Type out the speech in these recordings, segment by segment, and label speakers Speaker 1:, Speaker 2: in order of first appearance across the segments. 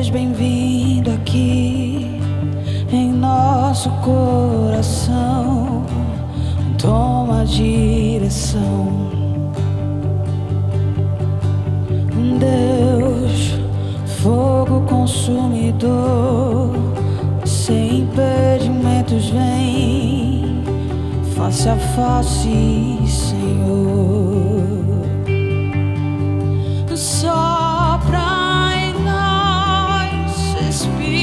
Speaker 1: Seja bem-vindo aqui em nosso coração. Toma a direção. Deus, fogo consumidor, sem impedimentos vem face a face, Senhor. Sopra em nós, Espírito,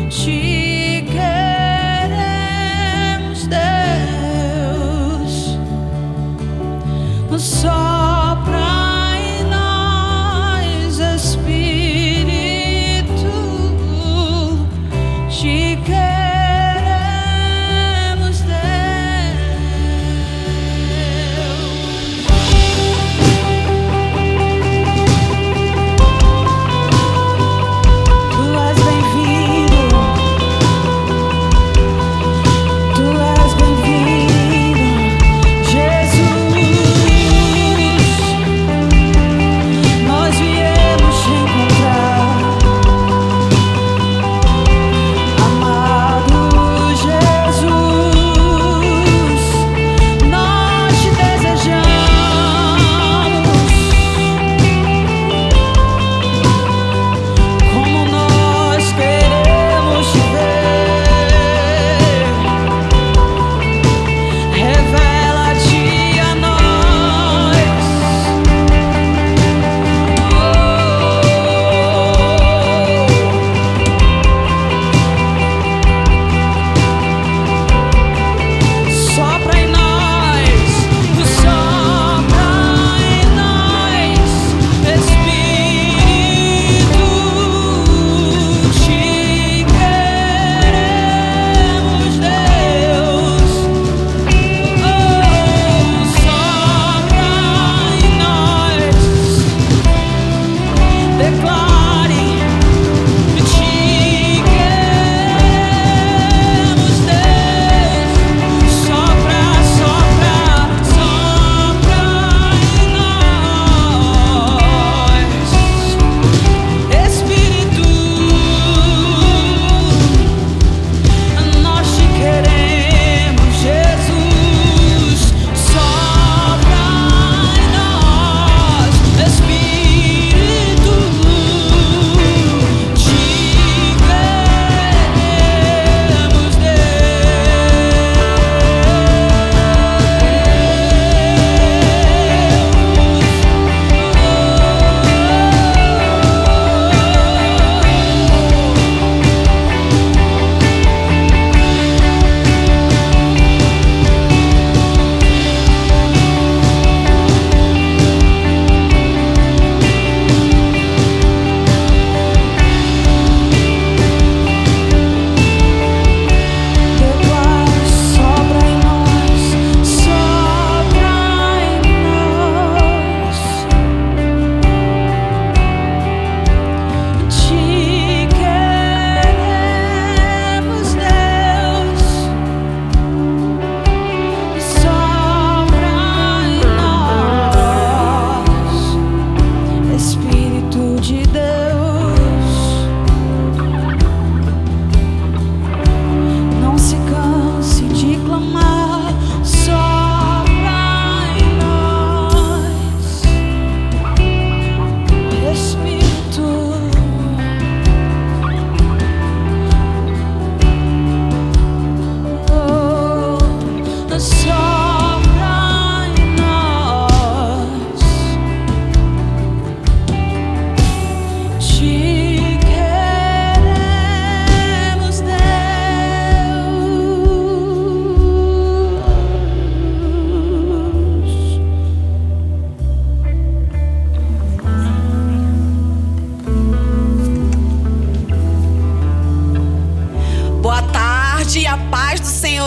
Speaker 1: te queremos, Deus. Sopra em nós, Espírito, te queremos,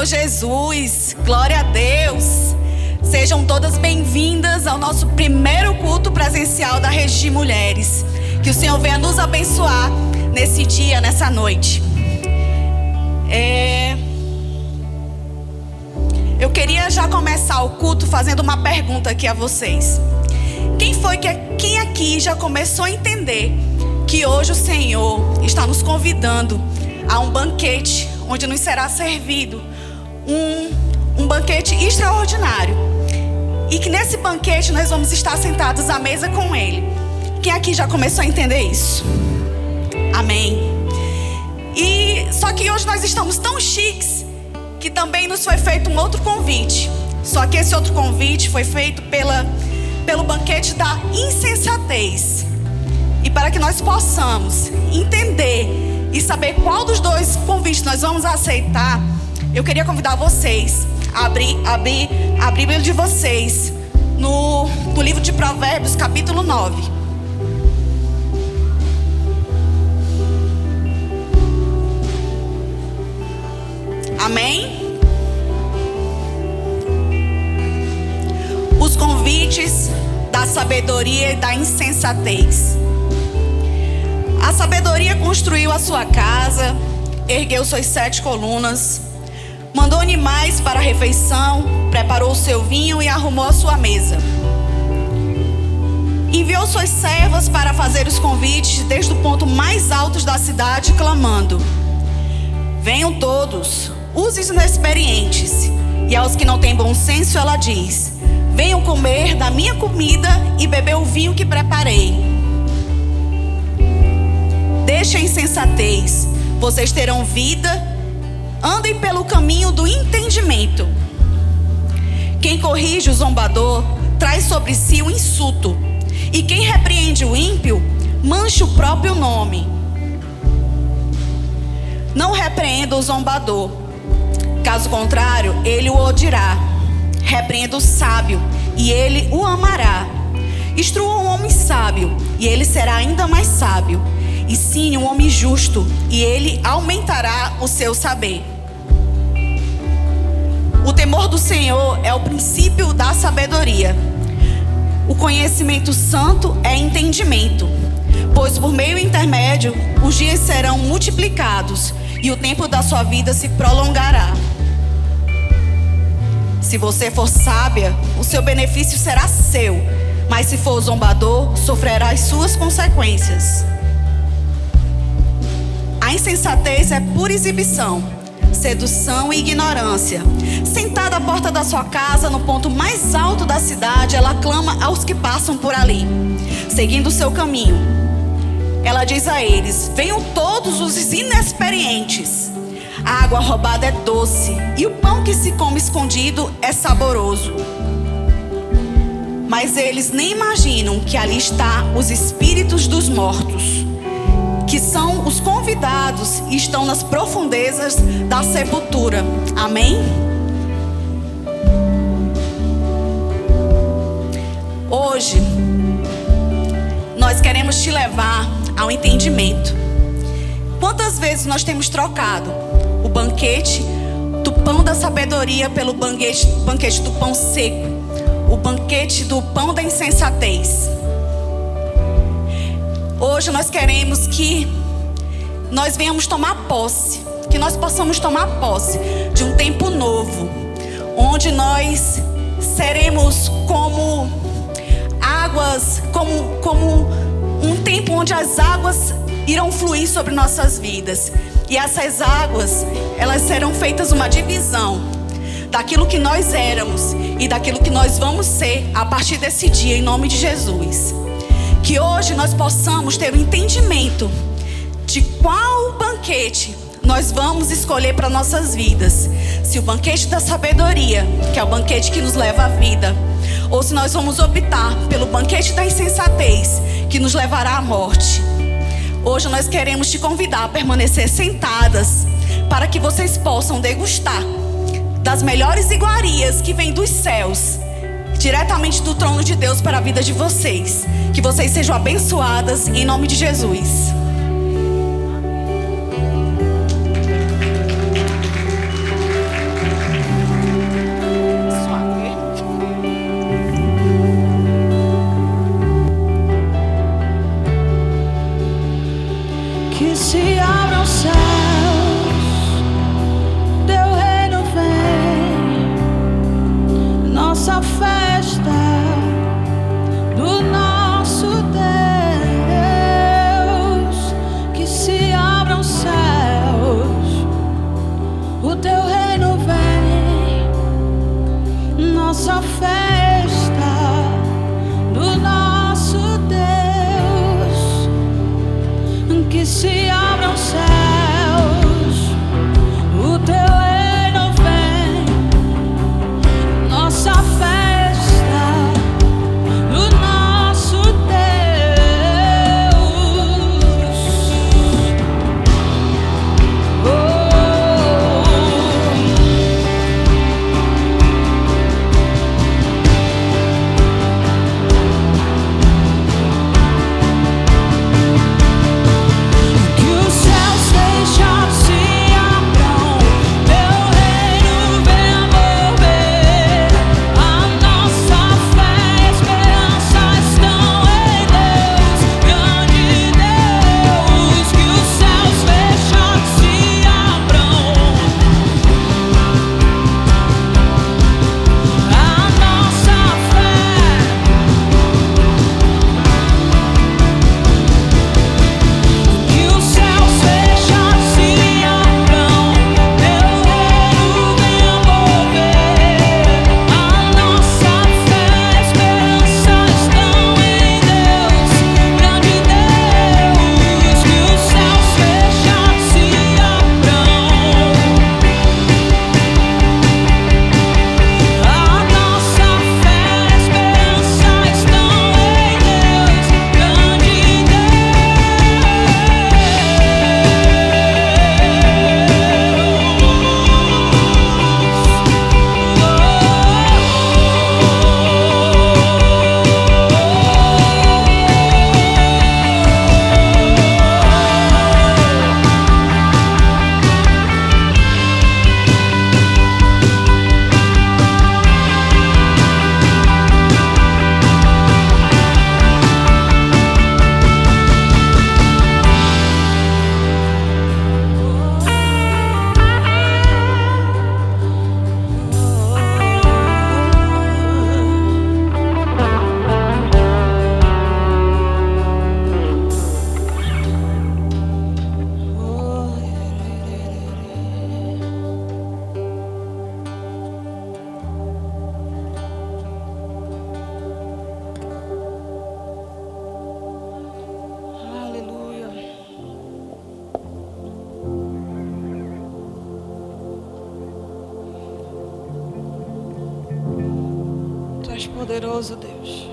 Speaker 2: Jesus, glória a Deus. Sejam todas bem-vindas ao nosso primeiro culto presencial da Rede de Mulheres. Que o Senhor venha nos abençoar nesse dia, nessa noite. Eu queria já começar o culto fazendo uma pergunta aqui a vocês. Quem aqui já começou a entender que hoje o Senhor está nos convidando a um banquete onde nos será servido um banquete extraordinário, e que nesse banquete nós vamos estar sentados à mesa com Ele? Quem aqui já começou a entender isso? Amém. E só que hoje nós estamos tão chiques que também nos foi feito um outro convite. Só que esse outro convite foi feito pelo banquete da insensatez. E para que nós possamos entender e saber qual dos dois convites nós vamos aceitar, eu queria convidar vocês a abrir a Bíblia de vocês no livro de Provérbios, capítulo 9. Amém? Os convites da sabedoria e da insensatez. A sabedoria construiu a sua casa, ergueu suas 7 colunas, mandou animais para a refeição, preparou o seu vinho e arrumou a sua mesa. Enviou suas servas para fazer os convites desde o ponto mais alto da cidade, clamando: venham todos, os inexperientes. E aos que não têm bom senso ela diz: venham comer da minha comida e beber o vinho que preparei. Deixem a insensatez, vocês terão vida. Andem pelo caminho do entendimento. Quem corrige o zombador traz sobre si o insulto, e quem repreende o ímpio mancha o próprio nome. Não repreenda o zombador, caso contrário ele o odiará. Repreenda o sábio e ele o amará. Instrua um homem sábio e ele será ainda mais sábio. Ensine um homem justo e ele aumentará o seu saber. O temor do Senhor é o princípio da sabedoria. O conhecimento santo é entendimento, pois por meio intermédio os dias serão multiplicados e o tempo da sua vida se prolongará. Se você for sábia, o seu benefício será seu, mas se for zombador, sofrerá as suas consequências. A insensatez é pura exibição, sedução e ignorância. Sentada à porta da sua casa, no ponto mais alto da cidade, ela clama aos que passam por ali, seguindo o seu caminho. Ela diz a eles: venham todos os inexperientes. A água roubada é doce e o pão que se come escondido é saboroso. Mas eles nem imaginam que ali estão os espíritos dos mortos, que são os convidados e estão nas profundezas da sepultura. Amém? Hoje, nós queremos te levar ao entendimento. Quantas vezes nós temos trocado o banquete do pão da sabedoria pelo banquete do pão seco, o banquete do pão da insensatez? Hoje nós queremos que nós venhamos tomar posse, que nós possamos tomar posse de um tempo novo, onde nós seremos como águas, como um tempo onde as águas irão fluir sobre nossas vidas. E essas águas, elas serão feitas uma divisão daquilo que nós éramos e daquilo que nós vamos ser a partir desse dia, em nome de Jesus. Que hoje nós possamos ter o entendimento de qual banquete nós vamos escolher para nossas vidas. Se o banquete da sabedoria, que é o banquete que nos leva à vida, ou se nós vamos optar pelo banquete da insensatez, que nos levará à morte. Hoje nós queremos te convidar a permanecer sentadas, para que vocês possam degustar das melhores iguarias que vêm dos céus, diretamente do trono de Deus para a vida de vocês. Que vocês sejam abençoadas em nome de Jesus.
Speaker 1: Que se abram os céus, teu reino vem, nossa festa do que se abram céus, o teu reino vem, nossa fé está no nosso Deus. Que os céus fechados se abram, teu reino venha mover. A nossa fé e esperança estão em Deus, grande Deus. Que os céus fechados se abram, a nossa fé. Que os céus fechados se abram, teu reino venha mover. A nossa fé e esperança estão em Deus, grande Deus. Que os céus fechados se abram, a nossa fé e esperança estão em Deus, grande aleluia. Tu és poderoso, Deus.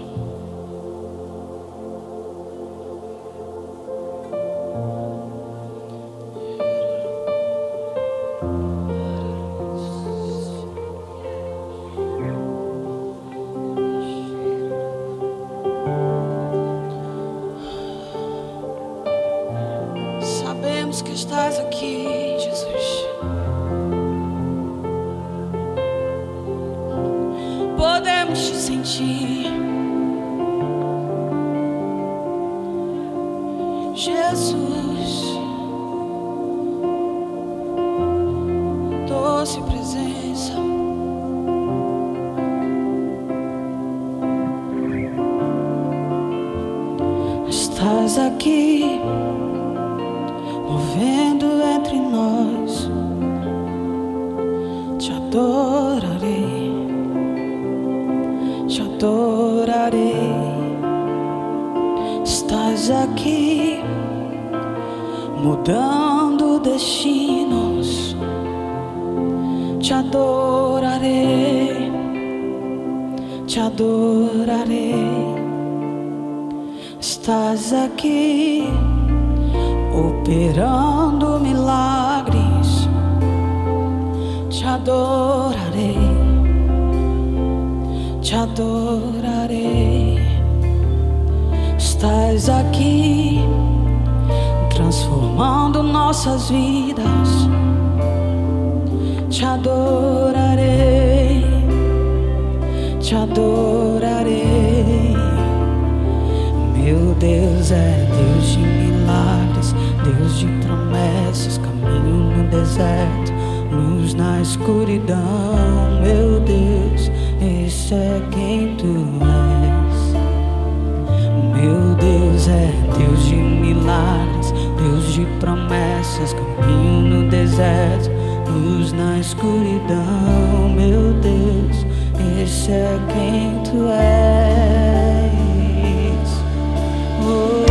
Speaker 1: Sabemos que estás aqui, Jesus. Podemos te sentir, Jesus. Doce presença. Estás aqui, movendo entre nós. Te adorarei, te adorarei. Estás aqui, mudando destinos. Te adorarei, te adorarei. Estás aqui, operando milagres. Te adorarei, te adorarei. Estás aqui, transformando nossas vidas. Te adorarei, te adorarei. Meu Deus é Deus de milagres, Deus de promessas, caminho no deserto, luz na escuridão. Meu Deus, esse é quem tu és. Meu Deus é Deus de milagres, Deus de promessas, caminho no deserto, luz na escuridão. Meu Deus, esse é quem tu és. Oh.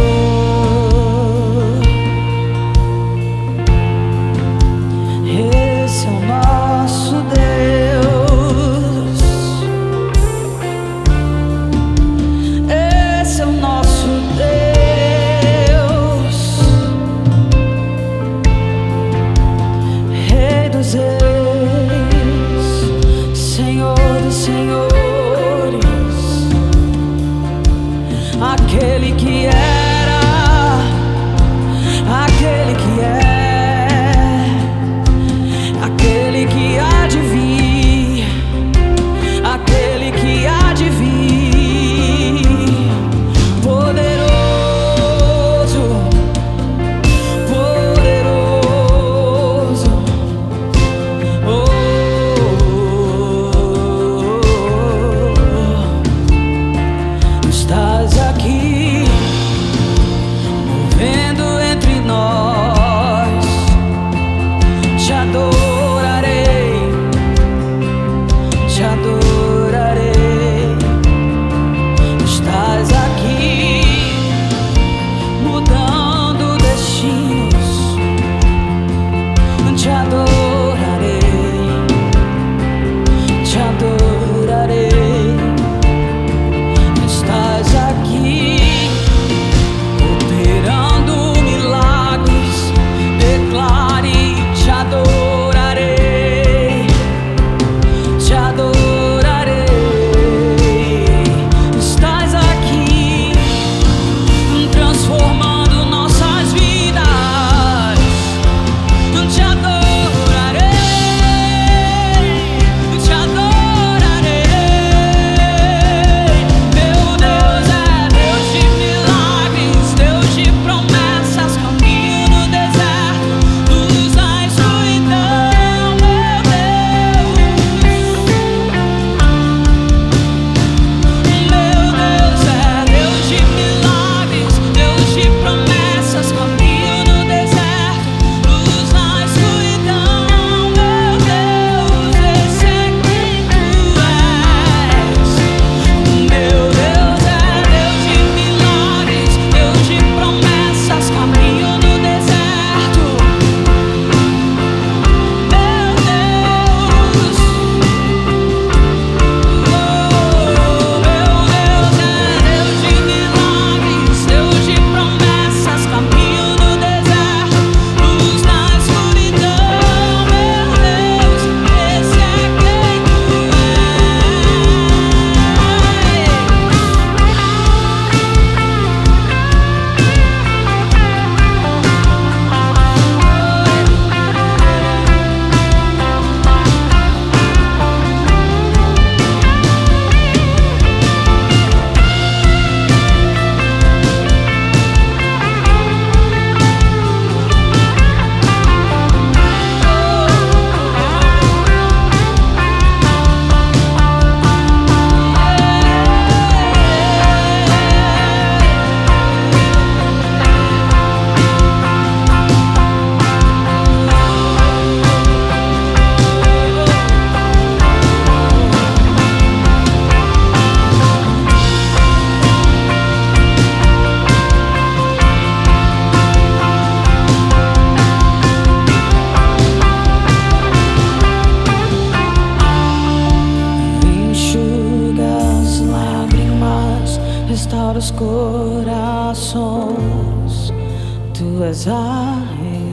Speaker 1: Tu és a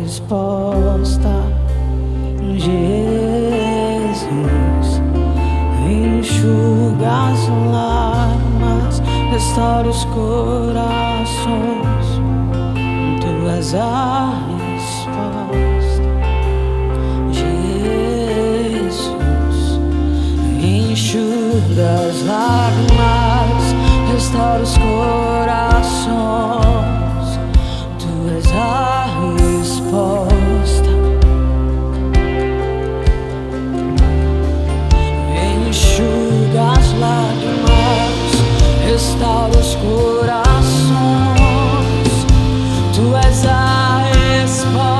Speaker 1: resposta, Jesus. Enxuga as lágrimas, restaura os corações. Tu és a resposta, Jesus. Enxuga as lágrimas, restaura os corações. Tu és a resposta. Enxuga as lágrimas, restaura os corações. Tu és a resposta,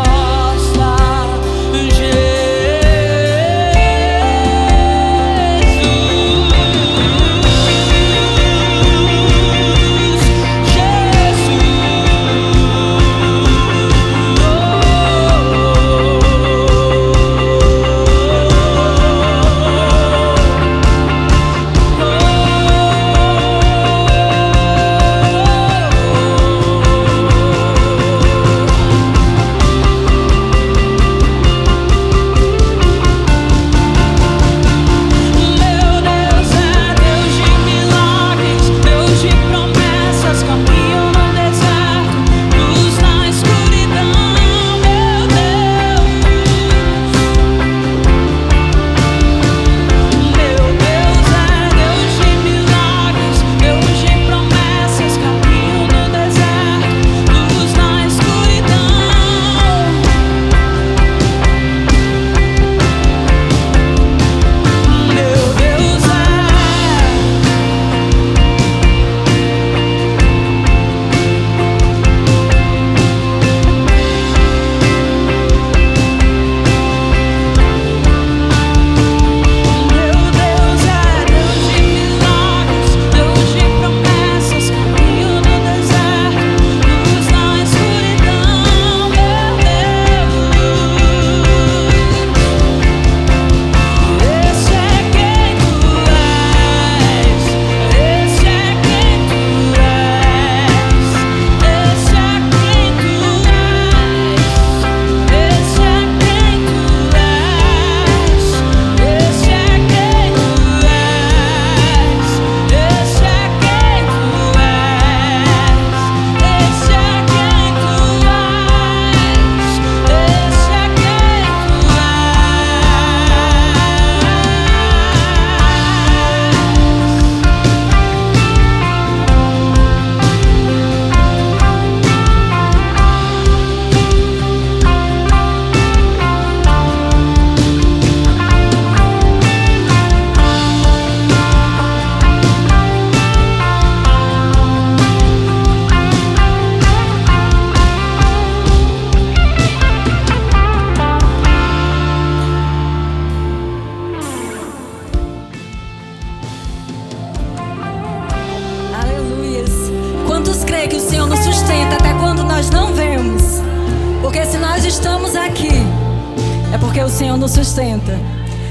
Speaker 3: porque o Senhor nos sustenta,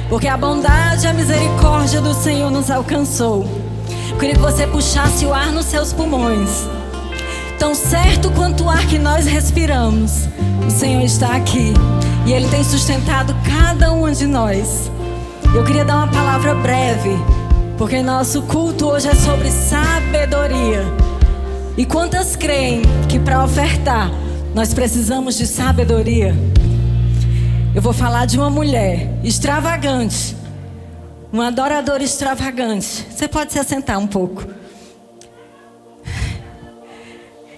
Speaker 3: porque a bondade e a misericórdia do Senhor nos alcançou. Eu queria que você puxasse o ar nos seus pulmões. Tão certo quanto o ar que nós respiramos, o Senhor está aqui e Ele tem sustentado cada um de nós. Eu queria dar uma palavra breve, porque nosso culto hoje é sobre sabedoria. E quantas creem que para ofertar nós precisamos de sabedoria? Eu vou falar de uma mulher extravagante, uma adoradora extravagante. Você pode se assentar um pouco.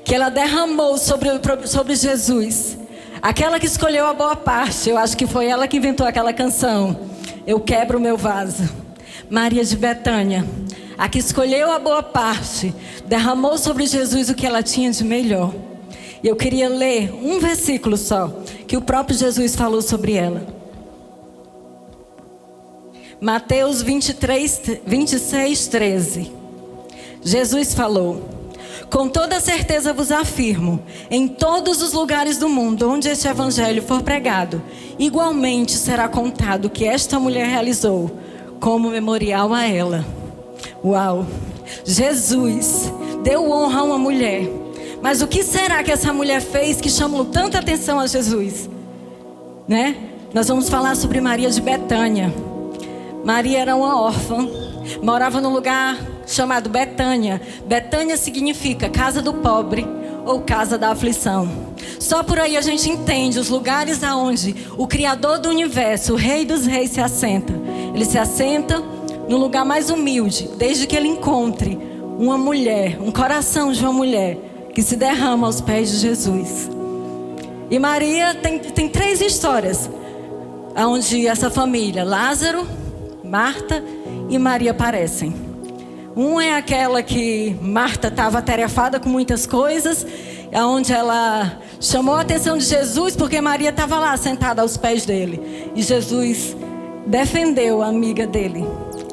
Speaker 3: Que ela derramou sobre Jesus. Aquela que escolheu a boa parte. Eu acho que foi ela que inventou aquela canção. Eu quebro o meu vaso. Maria de Betânia, a que escolheu a boa parte, derramou sobre Jesus o que ela tinha de melhor. E eu queria ler um versículo só, que o próprio Jesus falou sobre ela. Mateus 26, 13. Jesus falou: com toda certeza vos afirmo, em todos os lugares do mundo onde este evangelho for pregado, igualmente será contado o que esta mulher realizou, como memorial a ela. Uau! Jesus deu honra a uma mulher, Mas o que será que essa mulher fez que chamou tanta atenção a Jesus? Né? Nós vamos falar sobre Maria de Betânia. Maria era uma órfã, morava num lugar chamado Betânia. Betânia significa casa do pobre ou casa da aflição. Só por aí a gente entende os lugares aonde o Criador do universo, o Rei dos Reis, se assenta. Ele se assenta no lugar mais humilde, desde que ele encontre uma mulher, um coração de uma mulher que se derrama aos pés de Jesus. E Maria tem 3 histórias onde essa família, Lázaro, Marta e Maria, aparecem. Um é aquela que Marta estava atarefada com muitas coisas, onde ela chamou a atenção de Jesus porque Maria estava lá sentada aos pés dele. E Jesus defendeu a amiga dele.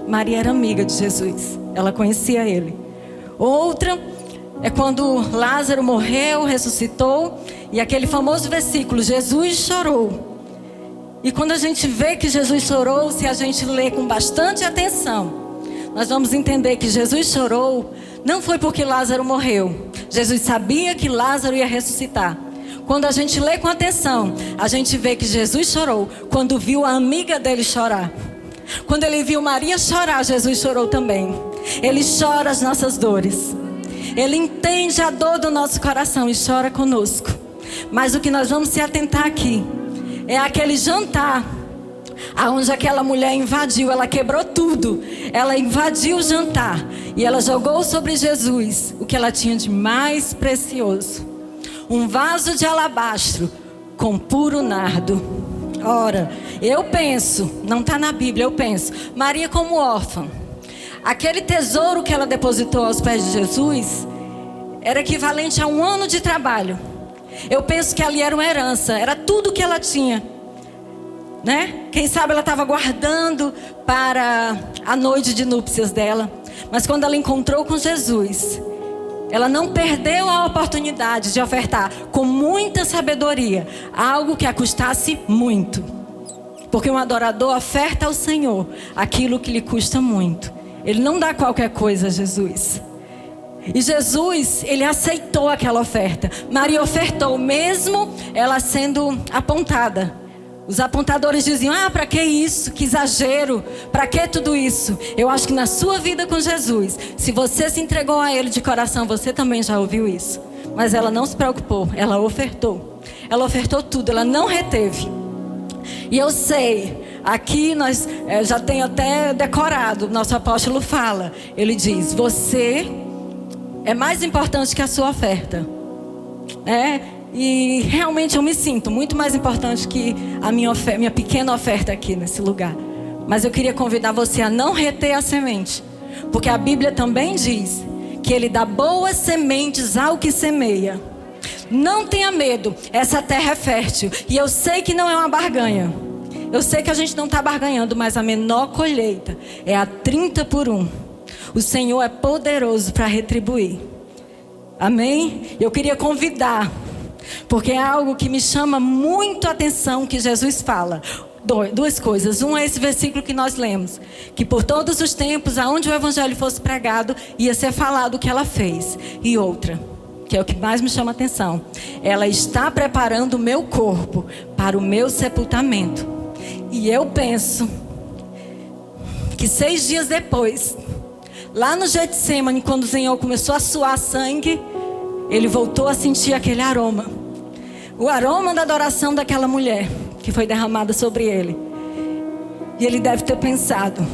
Speaker 3: Maria era amiga de Jesus, ela conhecia ele. Outra é quando Lázaro morreu, ressuscitou, e aquele famoso versículo, Jesus chorou. E quando a gente vê que Jesus chorou, se a gente lê com bastante atenção, nós vamos entender que Jesus chorou não foi porque Lázaro morreu. Jesus sabia que Lázaro ia ressuscitar. Quando a gente lê com atenção, a gente vê que Jesus chorou quando viu a amiga dele chorar. Quando ele viu Maria chorar, Jesus chorou também. Ele chora as nossas dores. Ele entende a dor do nosso coração e chora conosco. Mas o que nós vamos se atentar aqui é aquele jantar aonde aquela mulher invadiu, ela quebrou tudo. Ela invadiu o jantar e ela jogou sobre Jesus o que ela tinha de mais precioso. Um vaso de alabastro com puro nardo. Ora, eu penso, não está na Bíblia, eu penso, Maria como órfã, aquele tesouro que ela depositou aos pés de Jesus era equivalente a 1 ano de trabalho. Eu penso que ali era uma herança, era tudo que ela tinha, né? Quem sabe ela estava guardando para a noite de núpcias dela. Mas quando ela encontrou com Jesus, ela não perdeu a oportunidade de ofertar com muita sabedoria algo que a custasse muito. Porque um adorador oferta ao Senhor aquilo que lhe custa muito. Ele não dá qualquer coisa a Jesus. E Jesus, ele aceitou aquela oferta. Maria ofertou, mesmo ela sendo apontada. Os apontadores diziam, para que isso? Que exagero, para que tudo isso? Eu acho que na sua vida com Jesus, se você se entregou a Ele de coração, você também já ouviu isso. Mas ela não se preocupou, ela ofertou. Ela ofertou tudo, ela não reteve. E eu sei, aqui nós já tem até decorado, nosso apóstolo fala. Ele diz, você é mais importante que a sua oferta. E realmente eu me sinto muito mais importante que a minha pequena oferta aqui nesse lugar. Mas eu queria convidar você a não reter a semente. Porque a Bíblia também diz que Ele dá boas sementes ao que semeia. Não tenha medo, essa terra é fértil. E eu sei que não é uma barganha. Eu sei que a gente não está barganhando, mas a menor colheita é a 30 por 1. O Senhor é poderoso para retribuir. Amém? Eu queria convidar, porque é algo que me chama muito a atenção que Jesus fala. 2 coisas. Um é esse versículo que nós lemos, que por todos os tempos, aonde o evangelho fosse pregado, ia ser falado o que ela fez. E outra, que é o que mais me chama a atenção, ela está preparando o meu corpo para o meu sepultamento. E eu penso que 6 dias depois, lá no Getsemane, quando o Senhor começou a suar sangue, ele voltou a sentir aquele aroma. O aroma da adoração daquela mulher que foi derramada sobre ele. E ele deve ter pensado,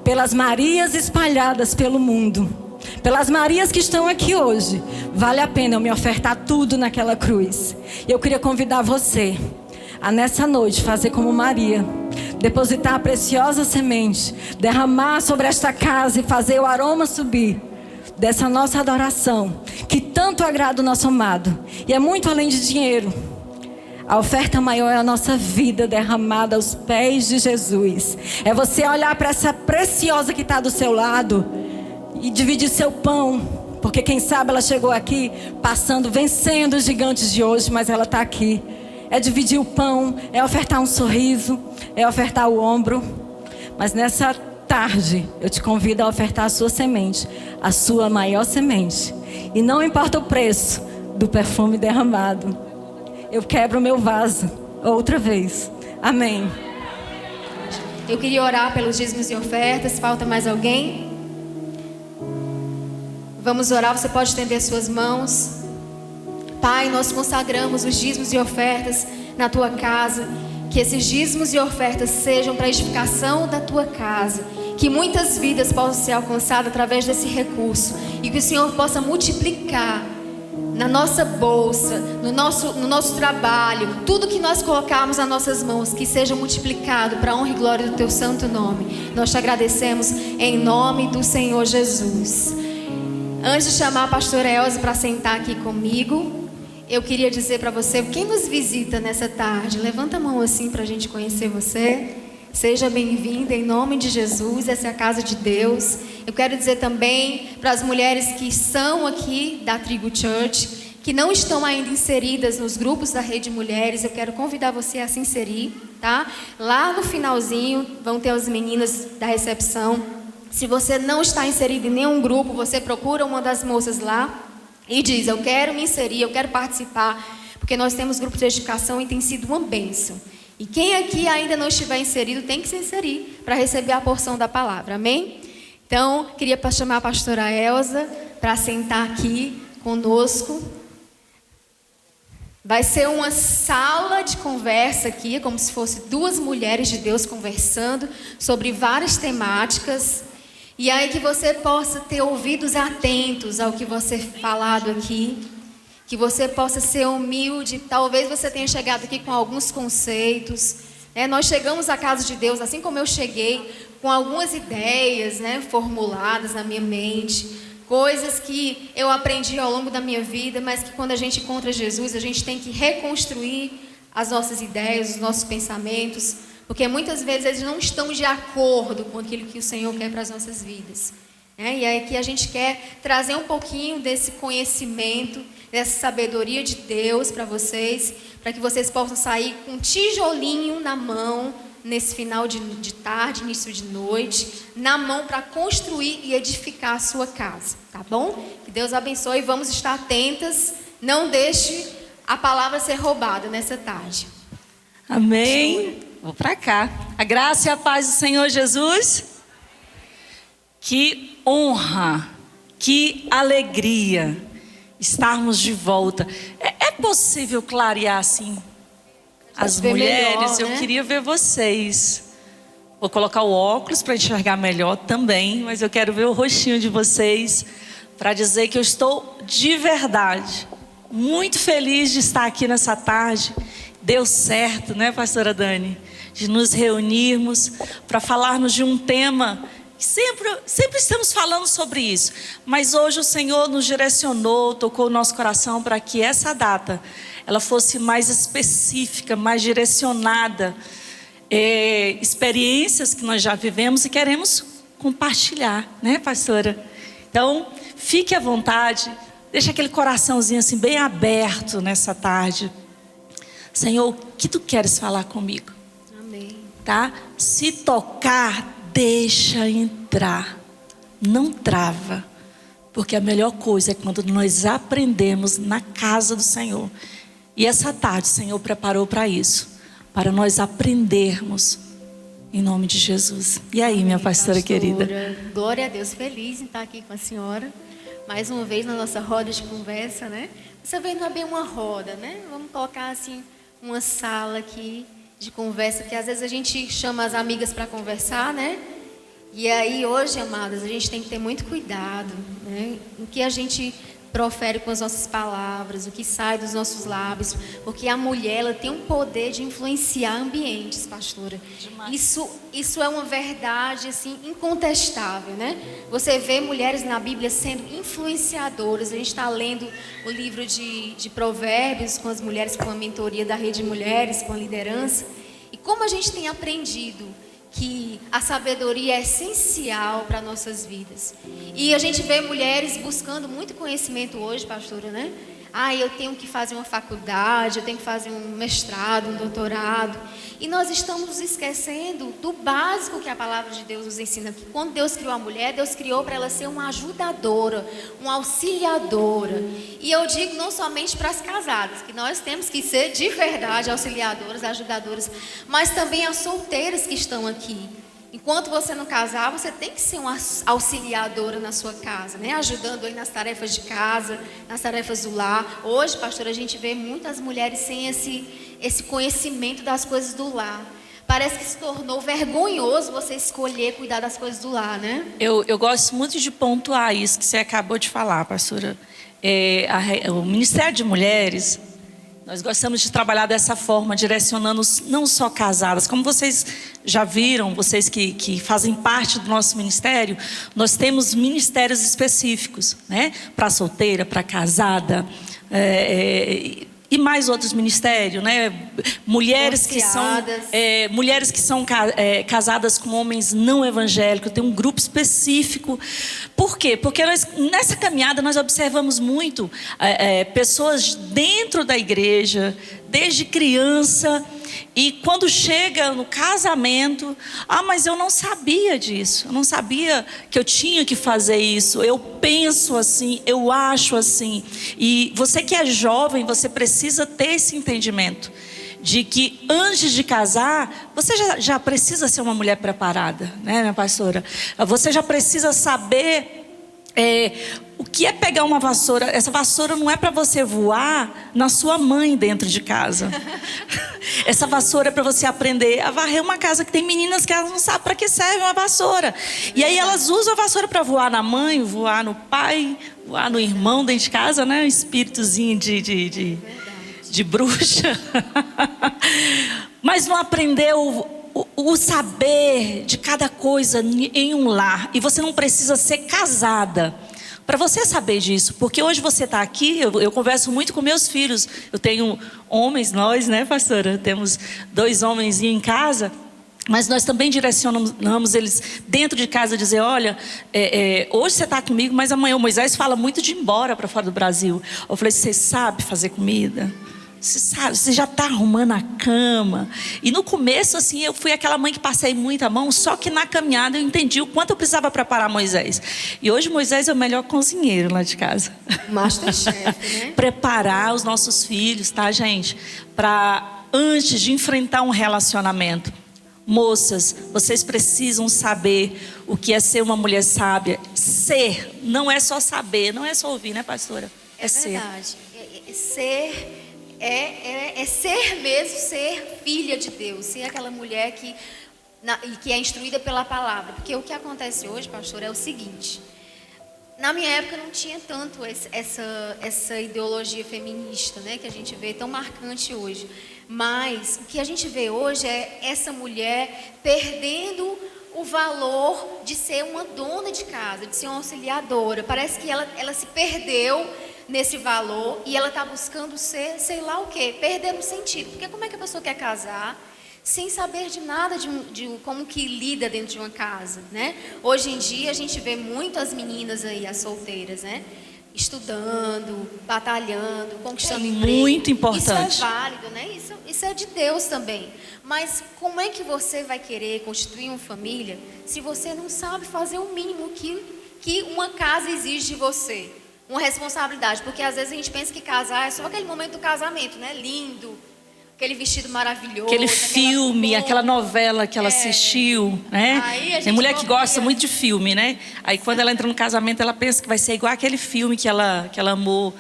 Speaker 3: pelas Marias espalhadas pelo mundo, pelas Marias que estão aqui hoje, vale a pena eu me ofertar tudo naquela cruz. E eu queria convidar você a nessa noite fazer como Maria, depositar a preciosa semente, derramar sobre esta casa e fazer o aroma subir dessa nossa adoração, que tanto agrada o nosso amado. E é muito além de dinheiro. A oferta maior é a nossa vida derramada aos pés de Jesus. É você olhar para essa preciosa que está do seu lado e dividir seu pão. Porque quem sabe ela chegou aqui passando, vencendo os gigantes de hoje, mas ela está aqui. É dividir o pão, é ofertar um sorriso, é ofertar o ombro. Mas nessa tarde, eu te convido a ofertar a sua semente, a sua maior semente. E não importa o preço do perfume derramado, eu quebro o meu vaso outra vez. Amém.
Speaker 4: Eu queria orar pelos dízimos e ofertas. Falta mais alguém? Vamos orar, você pode estender suas mãos. Pai, nós consagramos os dízimos e ofertas na tua casa. Que esses dízimos e ofertas sejam para a edificação da tua casa. Que muitas vidas possam ser alcançadas através desse recurso. E que o Senhor possa multiplicar na nossa bolsa, no nosso trabalho, tudo que nós colocarmos nas nossas mãos, que seja multiplicado para a honra e glória do teu santo nome. Nós te agradecemos em nome do Senhor Jesus. Antes de chamar a pastora Elza para sentar aqui comigo, eu queria dizer para você, quem nos visita nessa tarde, levanta a mão assim para a gente conhecer você. Seja bem-vinda em nome de Jesus, essa é a casa de Deus. Eu quero dizer também para as mulheres que são aqui da Trigo Church, que não estão ainda inseridas nos grupos da Rede Mulheres, eu quero convidar você a se inserir, tá? Lá no finalzinho vão ter as meninas da recepção. Se você não está inserido em nenhum grupo, você procura uma das moças lá e diz: eu quero me inserir, eu quero participar, porque nós temos grupos de edificação e tem sido uma bênção. E quem aqui ainda não estiver inserido tem que se inserir para receber a porção da palavra, amém? Então, queria chamar a pastora Elza para sentar aqui conosco. Vai ser uma sala de conversa aqui, como se fosse duas mulheres de Deus conversando sobre várias temáticas. E aí que você possa ter ouvidos atentos ao que você falado aqui. Que você possa ser humilde. Talvez você tenha chegado aqui com alguns conceitos. Nós chegamos à casa de Deus, assim como eu cheguei, com algumas ideias, formuladas na minha mente. Coisas que eu aprendi ao longo da minha vida, mas que quando a gente encontra Jesus, a gente tem que reconstruir as nossas ideias, os nossos pensamentos. Porque muitas vezes eles não estão de acordo com aquilo que o Senhor quer para as nossas vidas. E aí que a gente quer trazer um pouquinho desse conhecimento, dessa sabedoria de Deus para vocês, para que vocês possam sair com um tijolinho na mão, nesse final de tarde, início de noite, na mão para construir e edificar a sua casa, tá bom? Que Deus abençoe e vamos estar atentas, não deixe a palavra ser roubada nessa tarde.
Speaker 5: Amém. Vou para cá. A graça e a paz do Senhor Jesus. Que honra, que alegria estarmos de volta. É possível clarear assim as mulheres? Melhor, né? Eu queria ver vocês. Vou colocar o óculos para enxergar melhor também, mas eu quero ver o rostinho de vocês para dizer que eu estou de verdade muito feliz de estar aqui nessa tarde. Deu certo, né, pastora Dani? De nos reunirmos para falarmos de um tema. Sempre estamos falando sobre isso, mas hoje o Senhor nos direcionou, tocou o nosso coração para que essa data ela fosse mais específica, mais direcionada, experiências que nós já vivemos e queremos compartilhar, né, pastora? Então, fique à vontade, deixa aquele coraçãozinho assim bem aberto nessa tarde. Senhor, o que tu queres falar comigo?
Speaker 4: Amém.
Speaker 5: Tá? Se tocar, deixa entrar, não trava, porque a melhor coisa é quando nós aprendemos na casa do Senhor. E essa tarde o Senhor preparou para isso, para nós aprendermos em nome de Jesus. E aí, minha pastora querida?
Speaker 4: Glória a Deus, feliz em estar aqui com a senhora, mais uma vez na nossa roda de conversa, né? Dessa vez não é bem uma roda, né? Vamos colocar assim uma sala aqui de conversa, que às vezes a gente chama as amigas para conversar, né? E aí hoje, amadas, a gente tem que ter muito cuidado, né? O que a gente profere com as nossas palavras, o que sai dos nossos lábios, porque a mulher, ela tem um poder de influenciar ambientes, pastora. Isso é uma verdade, assim, incontestável, né? Você vê mulheres na Bíblia sendo influenciadoras. A gente está lendo o livro de Provérbios com as mulheres, com a mentoria da Rede Mulheres, com a liderança. E como a gente tem aprendido que a sabedoria é essencial para nossas vidas. E a gente vê mulheres buscando muito conhecimento hoje, pastora, né? eu tenho que fazer uma faculdade, eu tenho que fazer um mestrado, um doutorado. E nós estamos nos esquecendo do básico que a palavra de Deus nos ensina. Que quando Deus criou a mulher, Deus criou para ela ser uma ajudadora, uma auxiliadora. E eu digo não somente para as casadas, que nós temos que ser de verdade auxiliadoras, ajudadoras, mas também as solteiras que estão aqui. Enquanto você não casar, você tem que ser uma auxiliadora na sua casa, né? Ajudando aí nas tarefas de casa, nas tarefas do lar. Hoje, pastor, a gente vê muitas mulheres sem esse conhecimento das coisas do lar. Parece que se tornou vergonhoso você escolher cuidar das coisas do lar, né?
Speaker 5: Eu gosto muito de pontuar isso que você acabou de falar, pastora. O Ministério de Mulheres, nós gostamos de trabalhar dessa forma, direcionando não só casadas. Como vocês já viram, vocês que fazem parte do nosso ministério, nós temos ministérios específicos, né? Para solteira, para casada, e mais outros ministérios, né? Mulheres que são casadas com homens não evangélicos, tem um grupo específico. Por quê? Porque nessa caminhada nós observamos muito pessoas dentro da igreja, desde criança, e quando chega no casamento, mas eu não sabia disso, eu não sabia que eu tinha que fazer isso, eu penso assim, eu acho assim. E você que é jovem, você precisa ter esse entendimento de que antes de casar, você já precisa ser uma mulher preparada, né, minha pastora? Você já precisa saber o que é pegar uma vassoura. Essa vassoura não é para você voar na sua mãe dentro de casa. Essa vassoura é para você aprender a varrer uma casa, que tem meninas que elas não sabem para que serve uma vassoura. E aí elas usam a vassoura para voar na mãe, voar no pai, voar no irmão dentro de casa, né? Um espíritozinho de bruxa. Mas não aprendeu o saber de cada coisa em um lar. E você não precisa ser casada para você saber disso. Porque hoje você está aqui, eu converso muito com meus filhos. Eu tenho homens, nós, né, pastora? Temos 2 homens em casa. Mas nós também direcionamos eles dentro de casa, dizer, olha, hoje você está comigo, mas amanhã o Moisés fala muito de ir embora para fora do Brasil. Eu falei, você sabe fazer comida? Você sabe, você já está arrumando a cama. E no começo, assim, eu fui aquela mãe que passei muita mão, só que na caminhada eu entendi o quanto eu precisava preparar Moisés. E hoje Moisés é o melhor cozinheiro lá de casa.
Speaker 4: Masterchef, né?
Speaker 5: Preparar os nossos filhos, tá, gente? Para antes de enfrentar um relacionamento. Moças, vocês precisam saber o que é ser uma mulher sábia. Ser, não é só saber, não é só ouvir, né, pastora?
Speaker 4: É verdade. Ser... É ser mesmo, ser filha de Deus, ser aquela mulher que é instruída pela palavra. Porque o que acontece hoje, pastor, é o seguinte: na minha época não tinha tanto essa ideologia feminista, né, que a gente vê tão marcante hoje. Mas o que a gente vê hoje é essa mulher perdendo o valor de ser uma dona de casa, de ser uma auxiliadora. Parece que ela se perdeu nesse valor e ela está buscando ser, sei lá o quê, perdendo o sentido. Porque como é que a pessoa quer casar sem saber de nada de como que lida dentro de uma casa, né? Hoje em dia a gente vê muitas meninas aí, as solteiras, né? Estudando, batalhando, conquistando emprego.
Speaker 5: Muito importante.
Speaker 4: Isso é válido, né? Isso é de Deus também. Mas como é que você vai querer constituir uma família se você não sabe fazer o mínimo que uma casa exige de você? Uma responsabilidade, porque às vezes a gente pensa que casar é só aquele momento do casamento, né? Lindo, aquele vestido maravilhoso.
Speaker 5: Aquele filme, aquela novela que ela assistiu, né? Tem mulher que gosta muito de filme, né? Aí quando ela entra no casamento, ela pensa que vai ser igual aquele filme que ela amou.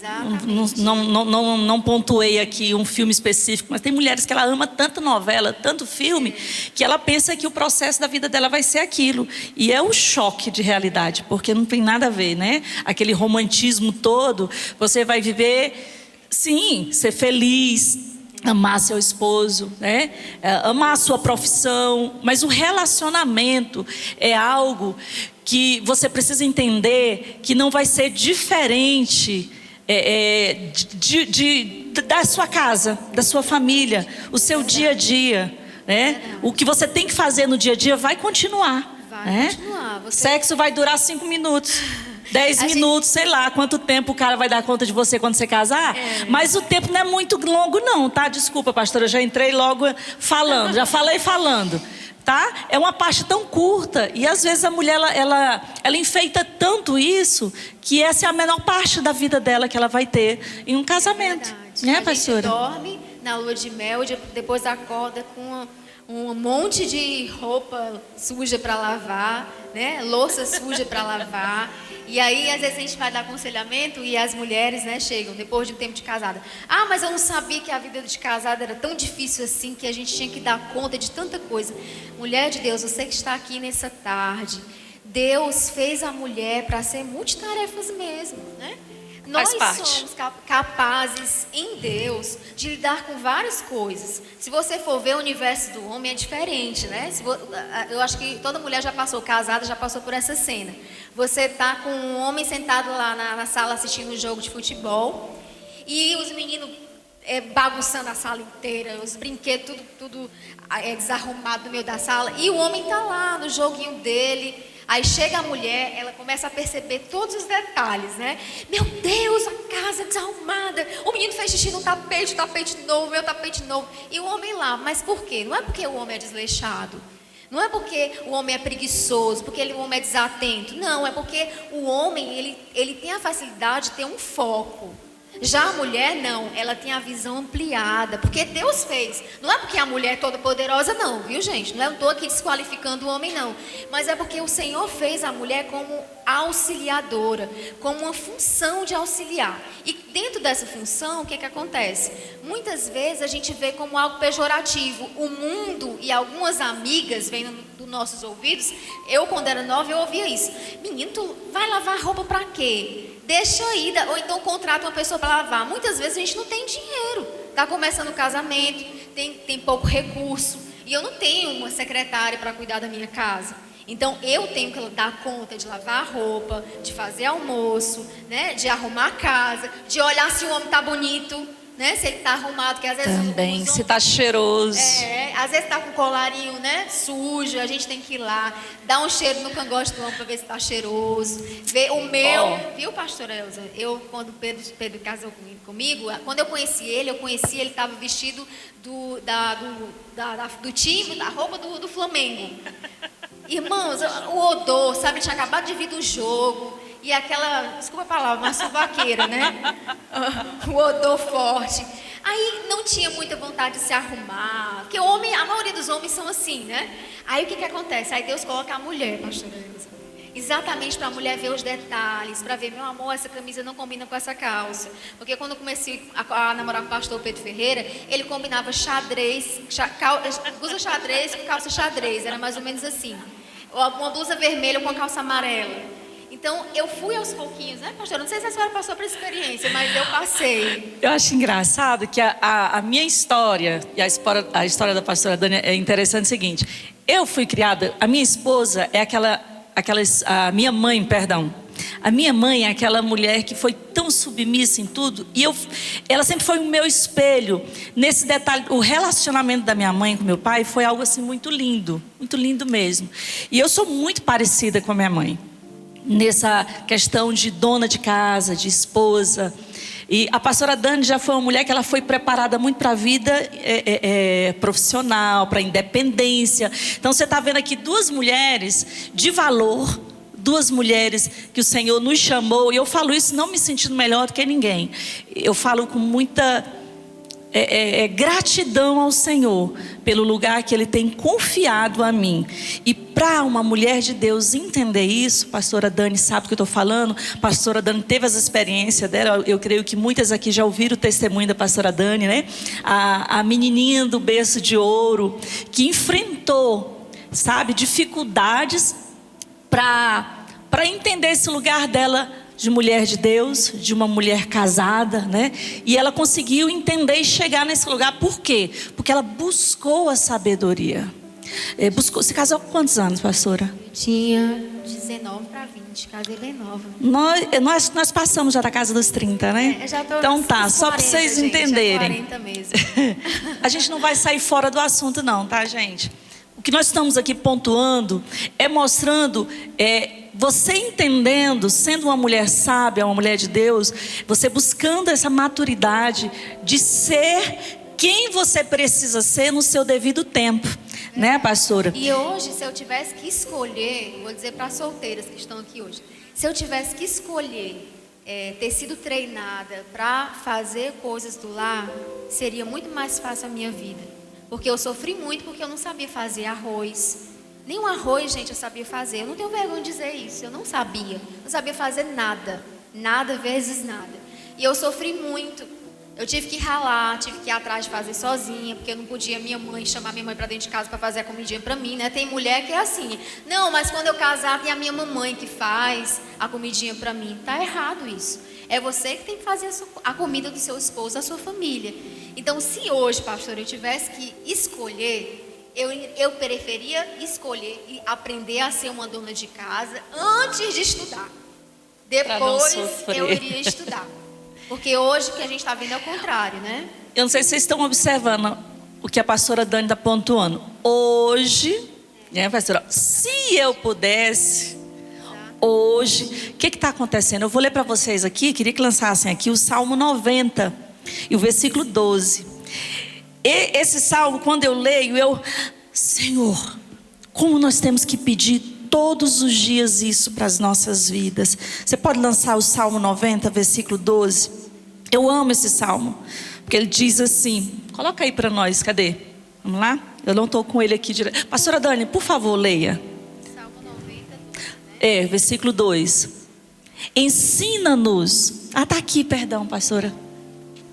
Speaker 4: Exatamente.
Speaker 5: Não pontuei aqui um filme específico, mas tem mulheres que ela ama tanto novela, tanto filme, que ela pensa que o processo da vida dela vai ser aquilo. E é um choque de realidade, porque não tem nada a ver, né? Aquele romantismo todo, você vai viver, sim, ser feliz, amar seu esposo, né? Amar a sua profissão, mas o relacionamento é algo que você precisa entender que não vai ser diferente da sua casa, da sua família, o seu dia a dia, né? O que você tem que fazer no dia a dia vai continuar.
Speaker 4: Vai
Speaker 5: né?
Speaker 4: continuar.
Speaker 5: Sexo vai durar 5 minutos. 10 minutos, sei lá quanto tempo o cara vai dar conta de você quando você casar. Mas o tempo não é muito longo não, tá? Desculpa, pastora, eu já entrei logo falando, já falei falando. Tá? É uma parte tão curta e às vezes a mulher ela enfeita tanto isso que essa é a menor parte da vida dela que ela vai ter em um casamento, né, pastora?
Speaker 4: A gente dorme na lua de mel e depois acorda com um monte de roupa suja para lavar, né? Louça suja para lavar. E aí, às vezes, a gente vai dar aconselhamento e as mulheres, né, chegam depois de um tempo de casada. Ah, mas eu não sabia que a vida de casada era tão difícil assim, que a gente tinha que dar conta de tanta coisa. Mulher de Deus, você que está aqui nessa tarde, Deus fez a mulher para ser multitarefas mesmo, né? Nós somos capazes em Deus de lidar com várias coisas. Se você for ver o universo do homem é diferente, né? Eu acho que toda mulher já passou, casada, já passou por essa cena. Você está com um homem sentado lá na sala assistindo um jogo de futebol e os meninos bagunçando a sala inteira, os brinquedos tudo desarrumado no meio da sala e o homem está lá no joguinho dele. Aí chega a mulher, ela começa a perceber todos os detalhes, né? Meu Deus, a casa desarrumada. O menino fez xixi no tapete, o tapete novo, meu tapete novo. E o homem lá, mas por quê? Não é porque o homem é desleixado. Não é porque o homem é preguiçoso, porque o homem é desatento. Não, é porque o homem, ele tem a facilidade de ter um foco. Já a mulher não, ela tem a visão ampliada, porque Deus fez. Não é porque a mulher é toda poderosa não, viu gente? Não estou aqui desqualificando o homem não. Mas é porque o Senhor fez a mulher como auxiliadora, como uma função de auxiliar. E dentro dessa função, o que acontece? Muitas vezes a gente vê como algo pejorativo. O mundo e algumas amigas vêm dos nossos ouvidos. Eu, quando era nova, eu ouvia isso. Menino, tu vai lavar roupa pra quê? Deixa aí, ou então contrata uma pessoa para lavar. Muitas vezes a gente não tem dinheiro. Está começando o casamento, tem pouco recurso. E eu não tenho uma secretária para cuidar da minha casa. Então eu tenho que dar conta de lavar a roupa, de fazer almoço, né? De arrumar a casa, de olhar se o homem está bonito. Né? Se ele está arrumado, que às vezes
Speaker 5: também, se está cheiroso.
Speaker 4: Às vezes está com o colarinho, né, sujo, a gente tem que ir lá, dar um cheiro no cangote do homem para ver se está cheiroso. Ver o meu, viu, pastora Elza? Eu, quando Pedro casou comigo, quando eu conheci ele estava vestido do time, da roupa do Flamengo. Irmãos, o odor, sabe, tinha acabado de vir do jogo. E aquela, desculpa a palavra, uma suvaqueira, né? O odor forte. Aí não tinha muita vontade de se arrumar. Porque a maioria dos homens são assim, né? Aí o que acontece? Aí Deus coloca a mulher, pastora Elza. Exatamente para a mulher ver os detalhes, para ver, meu amor, essa camisa não combina com essa calça. Porque quando eu comecei a namorar com o pastor Pedro Ferreira, ele combinava xadrez, blusa xadrez com calça xadrez. Era mais ou menos assim. Uma blusa vermelha com a calça amarela. Então, eu fui aos pouquinhos, né, pastor? Não sei se a senhora passou por essa experiência, mas eu passei.
Speaker 5: Eu acho engraçado que a minha história e a história da pastora Dani é interessante o seguinte. Eu fui criada, a minha esposa é a minha mãe, perdão. A minha mãe é aquela mulher que foi tão submissa em tudo. E ela sempre foi o meu espelho. Nesse detalhe, o relacionamento da minha mãe com meu pai foi algo assim muito lindo mesmo. E eu sou muito parecida com a minha mãe. Nessa questão de dona de casa, de esposa. E a pastora Dani já foi uma mulher que ela foi preparada muito para a vida profissional, para a independência. Então você está vendo aqui duas mulheres de valor, duas mulheres que o Senhor nos chamou. E eu falo isso não me sentindo melhor do que ninguém. Eu falo com muita gratidão ao Senhor pelo lugar que Ele tem confiado a mim. E para uma mulher de Deus entender isso, pastora Dani sabe do que eu estou falando. Pastora Dani teve essa experiência dela. Eu creio que muitas aqui já ouviram o testemunho da pastora Dani, né? A menininha do berço de ouro que enfrentou, sabe, dificuldades para entender esse lugar dela de mulher de Deus, de uma mulher casada, né? E ela conseguiu entender e chegar nesse lugar. Por quê? Porque ela buscou a sabedoria. Você casou com quantos anos, pastora?
Speaker 4: Eu tinha 19 para 20, casei bem nova.
Speaker 5: Nós passamos já da casa dos 30, né?
Speaker 4: Já tô
Speaker 5: então tá,
Speaker 4: 40,
Speaker 5: só para vocês
Speaker 4: gente,
Speaker 5: entenderem.
Speaker 4: 40 mesmo.
Speaker 5: A gente não vai sair fora do assunto não, tá, gente? O que nós estamos aqui pontuando é mostrando você entendendo, sendo uma mulher sábia, uma mulher de Deus, você buscando essa maturidade de ser quem você precisa ser no seu devido tempo, né, pastora?
Speaker 4: E hoje, se eu tivesse que escolher, vou dizer para as solteiras que estão aqui hoje, se eu tivesse que escolher ter sido treinada para fazer coisas do lar, seria muito mais fácil a minha vida. Porque eu sofri muito porque eu não sabia fazer arroz. Nem um arroz, gente, eu sabia fazer. Eu não tenho vergonha de dizer isso. Eu não sabia. Não sabia fazer nada. Nada vezes nada. E eu sofri muito. Eu tive que ralar, tive que ir atrás de fazer sozinha, porque eu não podia chamar minha mãe para dentro de casa para fazer a comidinha para mim, né? Tem mulher que é assim. Não, mas quando eu casar tem a minha mamãe que faz a comidinha para mim. Tá errado isso. É você que tem que fazer a comida do seu esposo, da sua família. Então, se hoje, pastor, eu tivesse que escolher, eu preferia escolher e aprender a ser uma dona de casa antes de estudar. Depois eu iria estudar. Porque hoje o que a gente está vendo é o contrário, né?
Speaker 5: Eu não sei se vocês estão observando o que a pastora Dani está pontuando. Hoje, né, pastora? Se eu pudesse, hoje, o que está acontecendo? Eu vou ler para vocês aqui, queria que lançassem aqui o Salmo 90 e o versículo 12. Esse salmo, quando eu leio, Senhor, como nós temos que pedir todos os dias isso para as nossas vidas. Você pode lançar o Salmo 90, versículo 12. Eu amo esse salmo, porque ele diz assim, coloca aí para nós, cadê? Vamos lá? Eu não estou com ele aqui direto. Pastora Dani, por favor, leia.
Speaker 4: Salmo 90,
Speaker 5: versículo 2. Ensina-nos. Está aqui, perdão, pastora.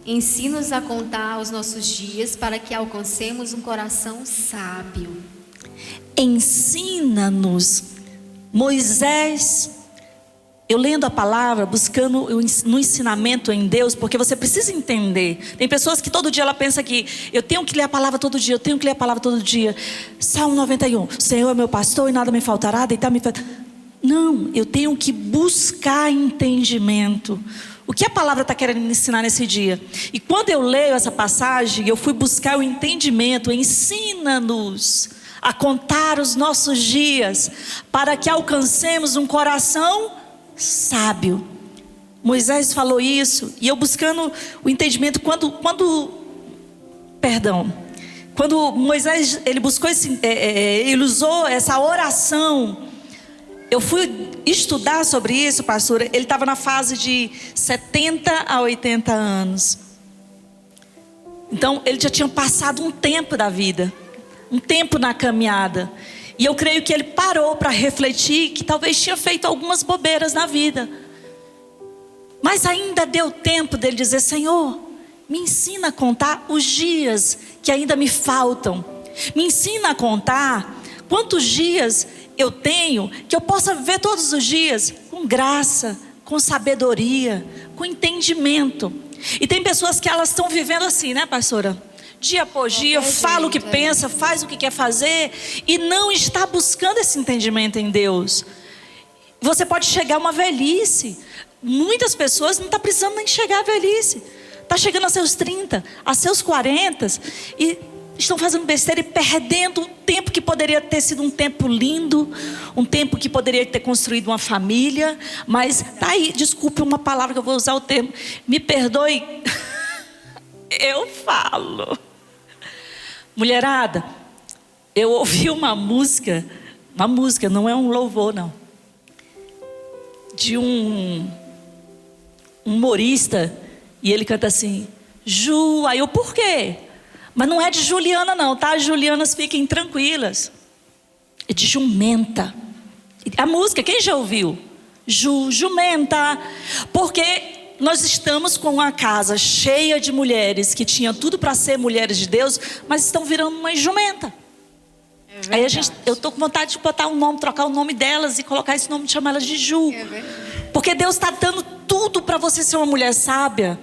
Speaker 4: Ensina-nos a contar os nossos dias para que alcancemos um coração sábio.
Speaker 5: Ensina-nos. Moisés, eu lendo a palavra, buscando no ensinamento em Deus, porque você precisa entender. Tem pessoas que todo dia ela pensa que eu tenho que ler a palavra todo dia, eu tenho que ler a palavra todo dia. Salmo 91, Senhor é meu pastor e nada me faltará, deitar-me. Não, eu tenho que buscar entendimento. O que a palavra está querendo me ensinar nesse dia? E quando eu leio essa passagem, eu fui buscar o entendimento. Ensina-nos a contar os nossos dias, para que alcancemos um coração sábio. Moisés falou isso, e eu buscando o entendimento, quando Moisés, ele buscou ele usou essa oração. Eu fui estudar sobre isso, pastora. Ele estava na fase de 70 a 80 anos. Então, ele já tinha passado um tempo da vida, um tempo na caminhada. E eu creio que ele parou para refletir que talvez tinha feito algumas bobeiras na vida. Mas ainda deu tempo dele dizer, Senhor, me ensina a contar os dias que ainda me faltam. Me ensina a contar quantos dias eu tenho, que eu possa viver todos os dias com graça, com sabedoria, com entendimento. E tem pessoas que elas estão vivendo assim, né, pastora? Dia após dia, fala o que pensa, faz o que quer fazer e não está buscando esse entendimento em Deus. Você pode chegar a uma velhice. Muitas pessoas não estão precisando nem chegar à velhice. Está chegando aos seus 30, aos seus 40 e estão fazendo besteira e perdendo um tempo que poderia ter sido um tempo lindo, um tempo que poderia ter construído uma família. Mas tá aí, desculpe uma palavra que eu vou usar o termo, me perdoe. Eu falo. Mulherada, eu ouvi uma música, não é um louvor não, de um humorista, e ele canta assim, Ju, aí eu, por quê? Mas não é de Juliana não, tá? Julianas fiquem tranquilas. É de jumenta. A música, quem já ouviu? Jumenta. Porque nós estamos com uma casa cheia de mulheres que tinham tudo para ser mulheres de Deus, mas estão virando uma jumenta. Aí eu estou com vontade de botar um nome, trocar o nome delas e colocar esse nome, chamar elas de Ju. Porque Deus está dando tudo para você ser uma mulher sábia.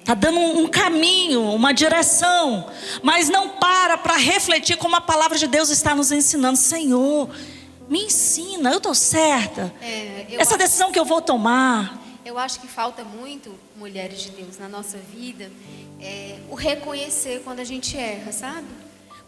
Speaker 5: Está dando um caminho, uma direção. Mas não para refletir como a palavra de Deus está nos ensinando. Senhor, me ensina, eu estou certa. Essa decisão que eu vou tomar.
Speaker 4: Eu acho que falta muito, mulheres de Deus, na nossa vida, o reconhecer quando a gente erra, sabe?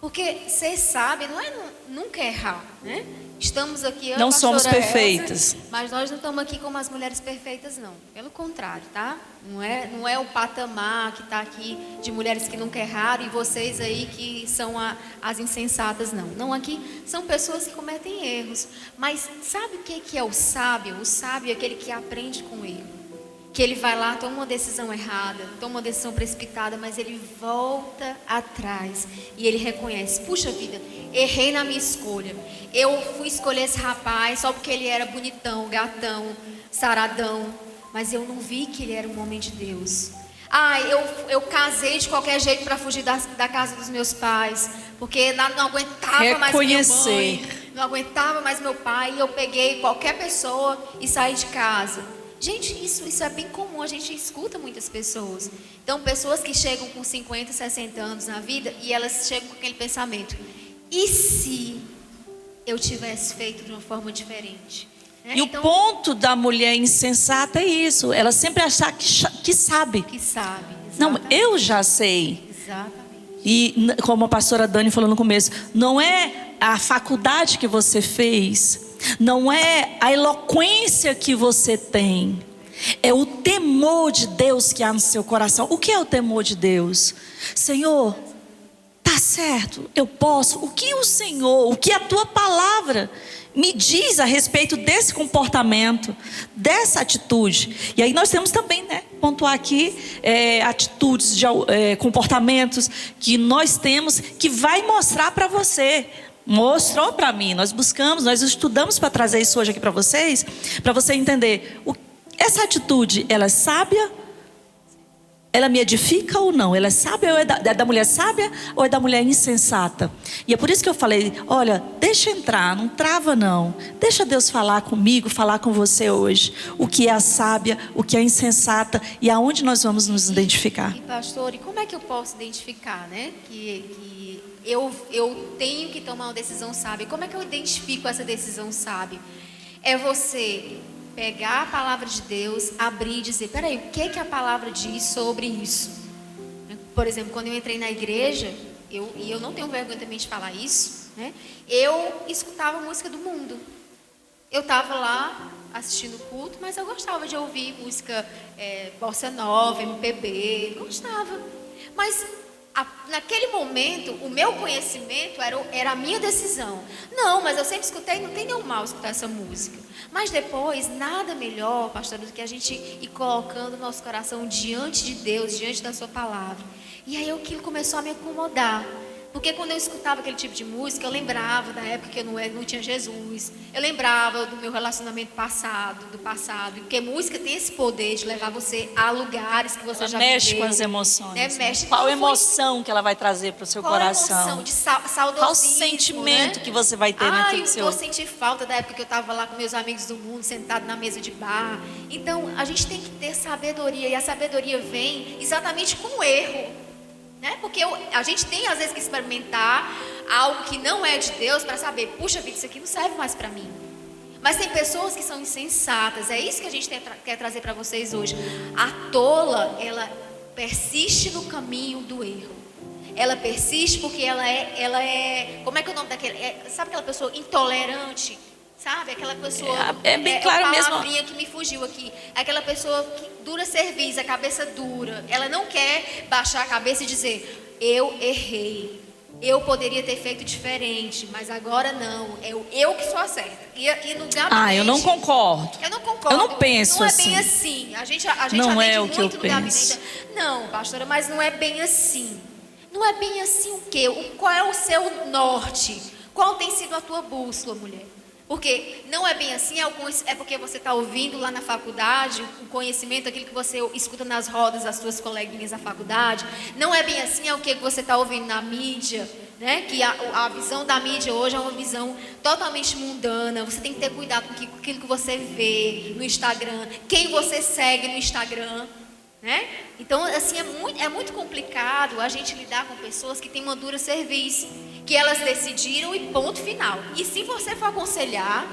Speaker 4: Porque ser sábia não é nunca errar, né? Estamos aqui,
Speaker 5: Não somos
Speaker 4: pastora
Speaker 5: perfeitas.
Speaker 4: Elza, mas nós não estamos aqui como as mulheres perfeitas, não. Pelo contrário, tá? Não é o patamar que está aqui de mulheres que nunca erraram e vocês aí que são as insensatas, não. Não, aqui são pessoas que cometem erros. Mas sabe o que é o sábio? O sábio é aquele que aprende com o erro. Que ele vai lá, toma uma decisão errada, toma uma decisão precipitada, mas ele volta atrás e ele reconhece: puxa vida, errei na minha escolha. Eu fui escolher esse rapaz só porque ele era bonitão, gatão, saradão, mas eu não vi que ele era um homem de Deus. Eu casei de qualquer jeito para fugir da casa dos meus pais, porque não aguentava mais minha mãe, não aguentava mais meu pai, e eu peguei qualquer pessoa e saí de casa. Gente, isso é bem comum, a gente escuta muitas pessoas. Então, pessoas que chegam com 50, 60 anos na vida e elas chegam com aquele pensamento: e se eu tivesse feito de uma forma diferente? Né?
Speaker 5: E então, o ponto da mulher insensata é isso, ela sempre achar que sabe.
Speaker 4: Que sabe, exatamente.
Speaker 5: Não, eu já sei.
Speaker 4: Exatamente.
Speaker 5: E como a pastora Dani falou no começo, não é a faculdade que você fez, não é a eloquência que você tem, é o temor de Deus que há no seu coração. O que é o temor de Deus? Senhor, tá certo, eu posso. O que o Senhor, o que a tua palavra me diz a respeito desse comportamento, dessa atitude? E aí nós temos também, né, pontuar aqui atitudes, comportamentos que nós temos, que vai mostrar para você. Mostrou para mim, nós buscamos, nós estudamos para trazer isso hoje aqui para você entender. Essa atitude, ela é sábia? Ela me edifica ou não? Ela é sábia ou é da mulher sábia ou é da mulher insensata? E é por isso que eu falei, olha, deixa entrar, não trava não. Deixa Deus falar comigo, falar com você hoje. O que é a sábia, o que é a insensata e aonde nós vamos nos identificar.
Speaker 4: E pastor, e como é que eu posso identificar, né? Que eu tenho que tomar uma decisão sábia. Como é que eu identifico essa decisão sábia? É você pegar a palavra de Deus, abrir e dizer: peraí, o que a palavra diz sobre isso? Por exemplo, quando eu entrei na igreja, e eu não tenho vergonha também de falar isso, né? Eu escutava música do mundo. Eu estava lá assistindo o culto, mas eu gostava de ouvir música bossa nova, MPB, gostava. Mas naquele momento, o meu conhecimento era a minha decisão. Não, mas eu sempre escutei, não tem nenhum mal escutar essa música. Mas depois, nada melhor, pastor, do que a gente ir colocando o nosso coração diante de Deus, diante da sua palavra. E aí aquilo começou a me incomodar. Porque quando eu escutava aquele tipo de música, eu lembrava da época que eu não tinha Jesus. Eu lembrava do meu relacionamento do passado. Porque música tem esse poder de levar você a lugares que você já viveu.
Speaker 5: Mexe com as emoções.
Speaker 4: Né? Mexe.
Speaker 5: Qual emoção que ela vai trazer para o seu coração?
Speaker 4: Qual emoção de saudosismo?
Speaker 5: Qual sentimento, né, que você vai ter naquele seu...
Speaker 4: eu vou sentir falta da época que eu estava lá com meus amigos do mundo, sentado na mesa de bar. Então, a gente tem que ter sabedoria. E a sabedoria vem exatamente com o erro. Né? Porque a gente tem às vezes que experimentar algo que não é de Deus para saber: puxa vida, isso aqui não serve mais para mim. Mas tem pessoas que são insensatas. É isso que a gente quer trazer para vocês hoje. A tola, ela persiste no caminho do erro. Ela persiste porque ela é como é que é o nome daquele? Sabe aquela pessoa intolerante? Sabe? Aquela pessoa...
Speaker 5: É bem claro mesmo.
Speaker 4: A palavrinha que me fugiu aqui. Aquela pessoa que dura serviço, a cabeça dura. Ela não quer baixar a cabeça e dizer: eu errei. Eu poderia ter feito diferente, mas agora não. É eu que sou a certa. E no gabinete...
Speaker 5: eu não concordo.
Speaker 4: Eu não concordo.
Speaker 5: Eu não penso assim.
Speaker 4: Não é bem assim. A gente
Speaker 5: não é o
Speaker 4: muito
Speaker 5: que eu
Speaker 4: no
Speaker 5: penso.
Speaker 4: Gabinete. Não, pastora, mas não é bem assim. Não é bem assim o quê? Qual é o seu norte? Qual tem sido a tua bússola, mulher? Porque não é bem assim, é porque você está ouvindo lá na faculdade o conhecimento, aquilo que você escuta nas rodas das suas coleguinhas da faculdade. Não é bem assim, é o que você está ouvindo na mídia, né? Que a visão da mídia hoje é uma visão totalmente mundana. Você tem que ter cuidado com aquilo que você vê no Instagram, quem você segue no Instagram, né? Então, assim, é muito complicado a gente lidar com pessoas que têm uma dura cerviz, que elas decidiram e ponto final. E se você for aconselhar,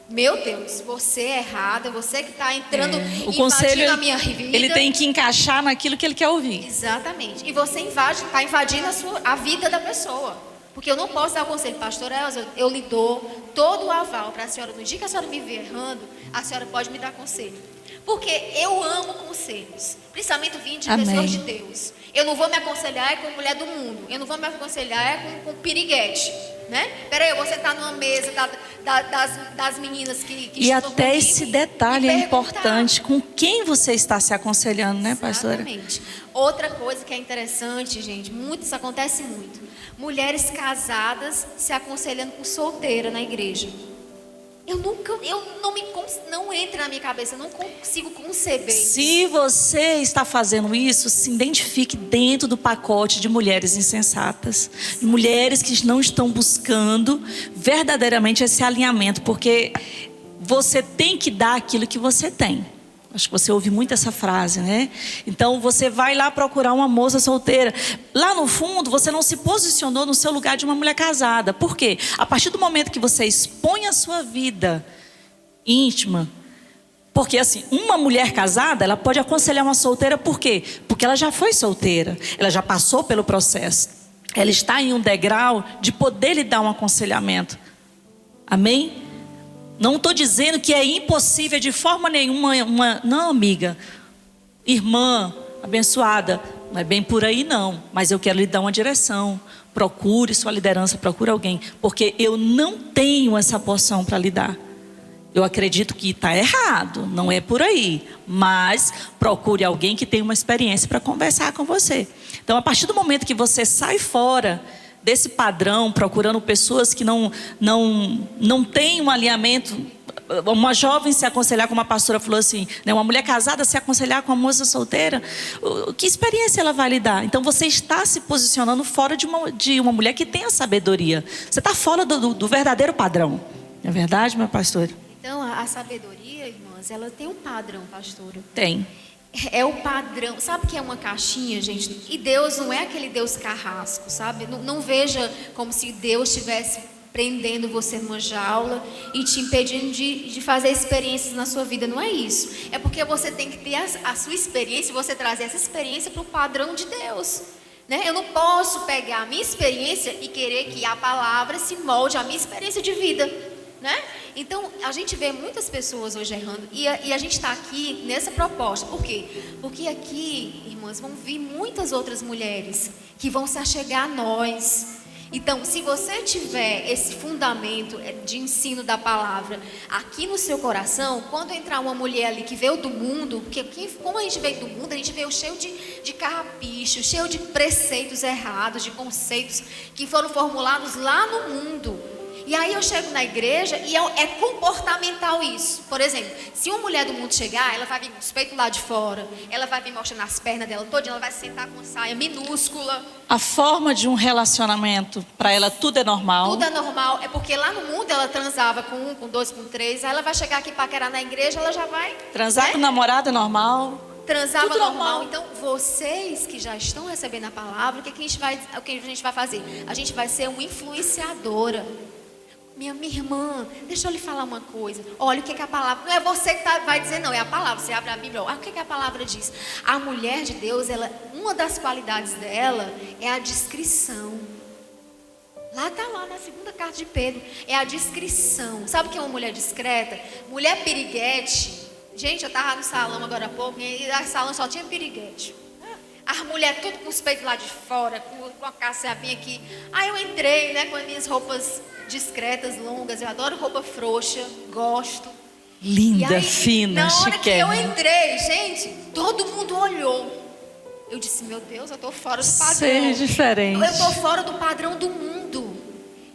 Speaker 4: meu Deus, você é errada, você que está entrando,
Speaker 5: o conselho,
Speaker 4: na minha vida.
Speaker 5: Ele tem que encaixar naquilo que ele quer ouvir.
Speaker 4: Exatamente. E você está invadindo a vida da pessoa. Porque eu não posso dar o conselho, pastor Elza, eu lhe dou todo o aval para a senhora. No dia que a senhora me ver errando, a senhora pode me dar conselho. Porque eu amo conselhos, principalmente vindo de
Speaker 5: Amém.
Speaker 4: pessoas de Deus. Eu não vou me aconselhar com mulher do mundo. Eu não vou me aconselhar com piriguete, né? Peraí, você está numa mesa das meninas que
Speaker 5: E
Speaker 4: estudam
Speaker 5: até
Speaker 4: comigo
Speaker 5: esse detalhe
Speaker 4: e
Speaker 5: é
Speaker 4: perguntar.
Speaker 5: importante. Com quem você está se aconselhando, né, pastora?
Speaker 4: Exatamente. Outra coisa que é interessante, gente, isso acontece muito. Mulheres casadas se aconselhando com solteira na igreja. Não entra na minha cabeça, eu não consigo conceber isso.
Speaker 5: Se você está fazendo isso, se identifique dentro do pacote de mulheres insensatas. De mulheres que não estão buscando verdadeiramente esse alinhamento. Porque você tem que dar aquilo que você tem. Acho que você ouve muito essa frase, né? Então você vai lá procurar uma moça solteira. Lá no fundo, você não se posicionou no seu lugar de uma mulher casada. Por quê? A partir do momento que você expõe a sua vida íntima. Porque assim, uma mulher casada, ela pode aconselhar uma solteira, por quê? Porque ela já foi solteira, ela já passou pelo processo. Ela está em um degrau de poder lhe dar um aconselhamento. Amém? Não estou dizendo que é impossível de forma nenhuma. Não, amiga, irmã, abençoada, não é bem por aí não. Mas eu quero lhe dar uma direção. Procure sua liderança, procure alguém. Porque eu não tenho essa porção para lhe dar. Eu acredito que está errado, não é por aí. Mas procure alguém que tenha uma experiência para conversar com você. Então, a partir do momento que você sai fora desse padrão, procurando pessoas que não têm um alinhamento. Uma jovem se aconselhar, como a pastora falou assim, né? Uma mulher casada se aconselhar com uma moça solteira, que experiência ela vai lhe dar? Então você está se posicionando fora de uma mulher que tem a sabedoria. Você está fora do verdadeiro padrão. Não é verdade, minha pastora?
Speaker 4: Então, a sabedoria, irmãs, ela tem um padrão, pastora.
Speaker 5: Tem.
Speaker 4: É o padrão. Sabe o que é uma caixinha, gente? E Deus não é aquele Deus carrasco, sabe? Não veja como se Deus estivesse prendendo você numa jaula e te impedindo de fazer experiências na sua vida. Não é isso. É porque você tem que ter a sua experiência e você trazer essa experiência para o padrão de Deus. Né? Eu não posso pegar a minha experiência e querer que a palavra se molde à minha experiência de vida. Né? Então, a gente vê muitas pessoas hoje errando e a gente está aqui nessa proposta. Por quê? Porque aqui, irmãs, vão vir muitas outras mulheres que vão se achegar a nós. Então, se você tiver esse fundamento de ensino da palavra aqui no seu coração, quando entrar uma mulher ali que veio do mundo, porque como a gente veio do mundo, a gente veio cheio de carrapicho, cheio de preceitos errados, de conceitos que foram formulados lá no mundo. E aí eu chego na igreja e é comportamental isso. Por exemplo, se uma mulher do mundo chegar, ela vai vir com os peitos lá de fora, ela vai vir mostrando as pernas dela todinha, ela vai sentar com uma saia minúscula.
Speaker 5: A forma de um relacionamento, para ela tudo é normal.
Speaker 4: Tudo é normal, é porque lá no mundo ela transava com um, com dois, com três, aí ela vai chegar aqui paquerar na igreja, ela já vai...
Speaker 5: Transar, né? Com o namorado é normal.
Speaker 4: Transava
Speaker 5: tudo
Speaker 4: normal. Então, vocês que já estão recebendo a palavra, o que a gente vai fazer? A gente vai ser uma influenciadora. Minha irmã, deixa eu lhe falar uma coisa. Olha o que a palavra... Não é você que vai dizer, não. É a palavra. Você abre a Bíblia. Olha o que a palavra diz. A mulher de Deus, uma das qualidades dela é a discrição. Lá na segunda carta de Pedro. É a discrição. Sabe o que é uma mulher discreta? Mulher piriguete. Gente, eu estava no salão agora há pouco e a salão só tinha piriguete. As mulheres tudo com os peitos lá de fora, com a caçapinha aqui. Aí eu entrei, né, com as minhas roupas discretas, longas. Eu adoro roupa frouxa, gosto.
Speaker 5: Linda,
Speaker 4: aí,
Speaker 5: fina,
Speaker 4: na hora
Speaker 5: chique.
Speaker 4: que eu entrei, gente, todo mundo olhou. Eu disse, meu Deus, eu estou fora do padrão.
Speaker 5: Seja diferente.
Speaker 4: Eu estou fora do padrão do mundo.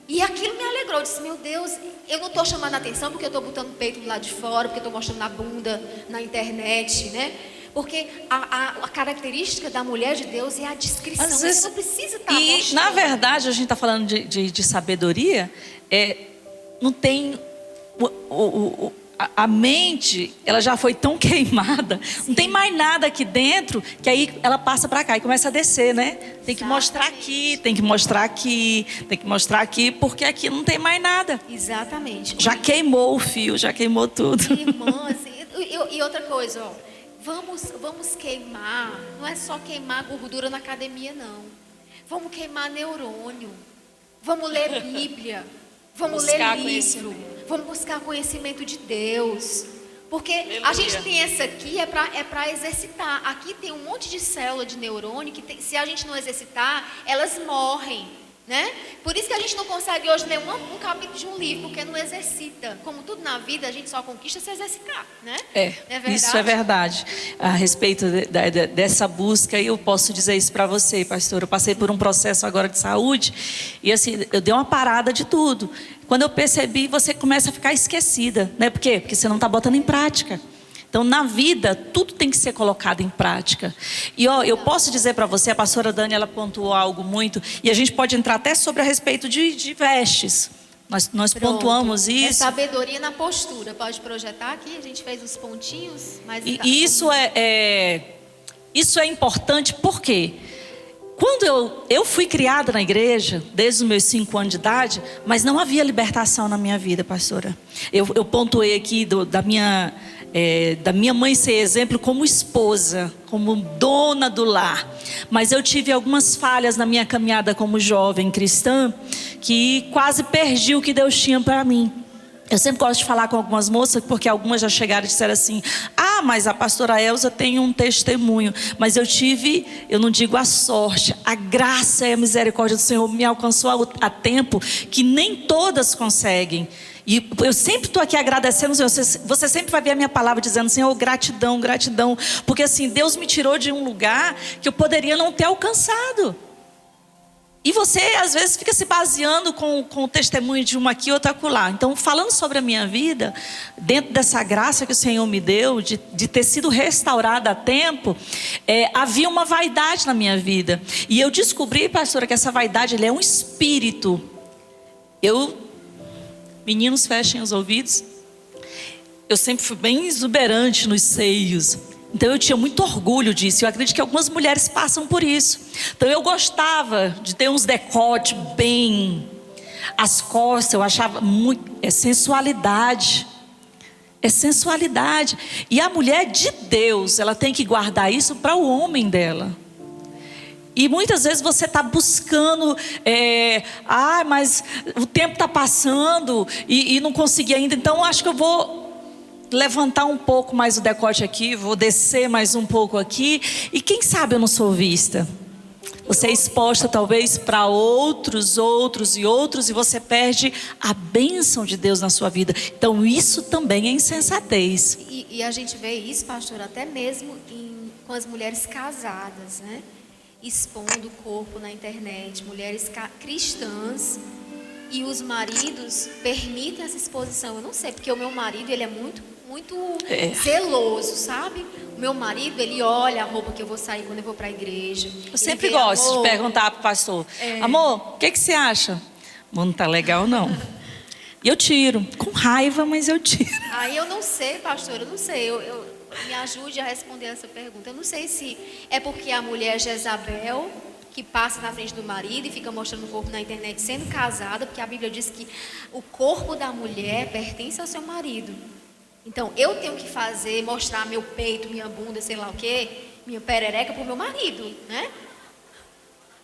Speaker 4: E aquilo me alegrou. Eu disse, meu Deus, eu não estou chamando a atenção porque eu estou botando o peito lá de fora, porque eu estou mostrando a bunda na internet, né? Porque a característica da mulher de Deus é a discrição.
Speaker 5: Às vezes,
Speaker 4: você não precisa estar
Speaker 5: e
Speaker 4: mostrando.
Speaker 5: na verdade, a gente está falando de sabedoria. Não tem... A mente, ela já foi tão queimada. Sim. Não tem mais nada aqui dentro, que aí ela passa para cá e começa a descer, né? Tem que mostrar aqui, tem que mostrar aqui, tem que mostrar aqui, porque aqui não tem mais nada.
Speaker 4: Exatamente.
Speaker 5: Já queimou o fio, já queimou tudo.
Speaker 4: Irmãs, e outra coisa, ó. Vamos queimar, não é só queimar gordura na academia, não. Vamos queimar neurônio. Vamos ler Bíblia. Vamos
Speaker 5: Buscar
Speaker 4: ler livro. Vamos buscar conhecimento de Deus. Porque a gente tem essa aqui, é para exercitar. Aqui tem um monte de célula de neurônio que se a gente não exercitar, elas morrem, né? Por isso que a gente não consegue hoje ler um capítulo de um livro, porque não exercita. Como tudo na vida, a gente só conquista se exercitar, né?
Speaker 5: Isso é verdade. A respeito dessa busca, eu posso dizer isso para você, pastor. Eu passei por um processo agora de saúde e assim, eu dei uma parada de tudo. Quando eu percebi, você começa a ficar esquecida, né? Por quê? Porque você não está botando em prática. Então, na vida, tudo tem que ser colocado em prática. E eu posso dizer para você, a pastora Dani, ela pontuou algo muito, e a gente pode entrar até sobre a respeito de vestes. Nós pontuamos isso.
Speaker 4: É sabedoria na postura. Pode projetar aqui? A gente fez os pontinhos. Mas
Speaker 5: e isso é importante, por quê? Quando eu fui criada na igreja, desde os meus 5 anos de idade, mas não havia libertação na minha vida, pastora. Eu pontuei aqui da minha mãe ser exemplo como esposa, como dona do lar. Mas eu tive algumas falhas na minha caminhada como jovem cristã, que quase perdi o que Deus tinha para mim. Eu sempre gosto de falar com algumas moças, porque algumas já chegaram e disseram assim: ah, mas a pastora Elza tem um testemunho. Mas eu não digo a sorte, a graça e a misericórdia do Senhor me alcançou a tempo que nem todas conseguem. E eu sempre estou aqui agradecendo o Senhor. Você sempre vai ver a minha palavra dizendo: Senhor, gratidão, gratidão. Porque assim, Deus me tirou de um lugar que eu poderia não ter alcançado. E você às vezes fica se baseando com o testemunho de uma aqui e outra acolá. Então, falando sobre a minha vida, dentro dessa graça que o Senhor me deu, de ter sido restaurada a tempo, havia uma vaidade na minha vida. E eu descobri, pastora, que essa vaidade é um espírito. Meninos, fechem os ouvidos. Eu sempre fui bem exuberante nos seios. Então eu tinha muito orgulho disso. Eu acredito que algumas mulheres passam por isso. Então eu gostava de ter uns decotes bem. As costas eu achava muito. É sensualidade. É sensualidade. E a mulher de Deus, ela tem que guardar isso para o homem dela. E muitas vezes você está buscando, mas o tempo está passando e não consegui ainda. Então acho que eu vou levantar um pouco mais o decote aqui, vou descer mais um pouco aqui, e quem sabe eu não sou vista. Você é exposta talvez para outros, e você perde a bênção de Deus na sua vida. Então isso também é insensatez.
Speaker 4: E a gente vê isso, pastor, até mesmo com as mulheres casadas, né? Expondo o corpo na internet, mulheres cristãs. E os maridos permitem essa exposição. Eu não sei, porque o meu marido, ele é muito zeloso, sabe? O meu marido, ele olha a roupa que eu vou sair quando eu vou para a igreja.
Speaker 5: Eu sempre gosto de perguntar para o pastor: amor, o que você acha? Não tá legal não. E eu tiro, com raiva, mas eu tiro.
Speaker 4: Aí eu não sei, pastor, eu não sei. Me ajude a responder essa pergunta. Eu não sei se é porque a mulher Jezabel, que passa na frente do marido e fica mostrando o corpo na internet sendo casada, porque a Bíblia diz que o corpo da mulher pertence ao seu marido. Então, eu tenho que mostrar meu peito, minha bunda, sei lá o quê, minha perereca pro meu marido, né?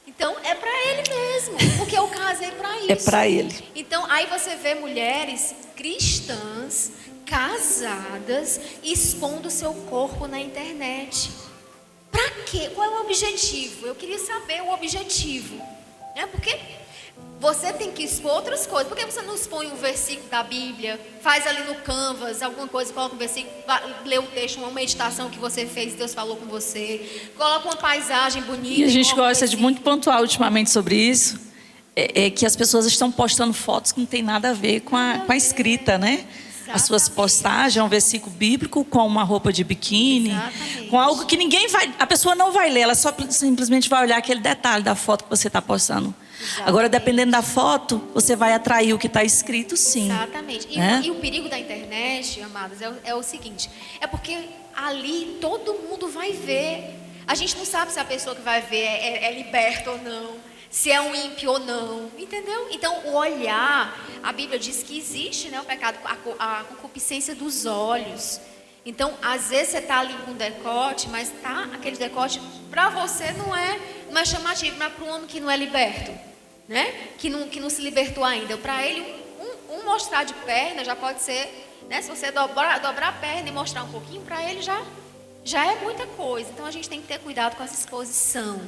Speaker 4: Então, é para ele mesmo, porque eu casei para isso.
Speaker 5: É para ele.
Speaker 4: Então, aí você vê mulheres cristãs, casadas, expondo seu corpo na internet. Para quê? Qual é o objetivo? Eu queria saber o objetivo. Porque você tem que expor outras coisas. Por que você não expõe um versículo da Bíblia? Faz ali no Canvas, alguma coisa, coloca um versículo, lê um texto, uma meditação que você fez, Deus falou com você. Coloca uma paisagem bonita.
Speaker 5: E a gente gosta de muito pontuar ultimamente sobre isso. É que as pessoas estão postando fotos que não tem nada a ver com a escrita, né? As suas postagens, um versículo bíblico com uma roupa de biquíni. Exatamente. Com algo que a pessoa não vai ler, ela só simplesmente vai olhar aquele detalhe da foto que você está postando. Exatamente. Agora, dependendo da foto, você vai atrair o que está escrito, sim.
Speaker 4: Exatamente. E o perigo da internet, amadas, é o seguinte: é porque ali todo mundo vai ver. A gente não sabe se a pessoa que vai ver é liberta ou não, se é um ímpio ou não, entendeu? Então, o olhar, a Bíblia diz que existe, né, o pecado, a concupiscência dos olhos. Então, às vezes você está ali com decote, mas aquele decote para você não é chamativo, mas para um homem que não é liberto, né? Que não se libertou ainda. Para ele, um mostrar de perna já pode ser, né? Se você dobrar a perna e mostrar um pouquinho, para ele já é muita coisa. Então a gente tem que ter cuidado com essa exposição.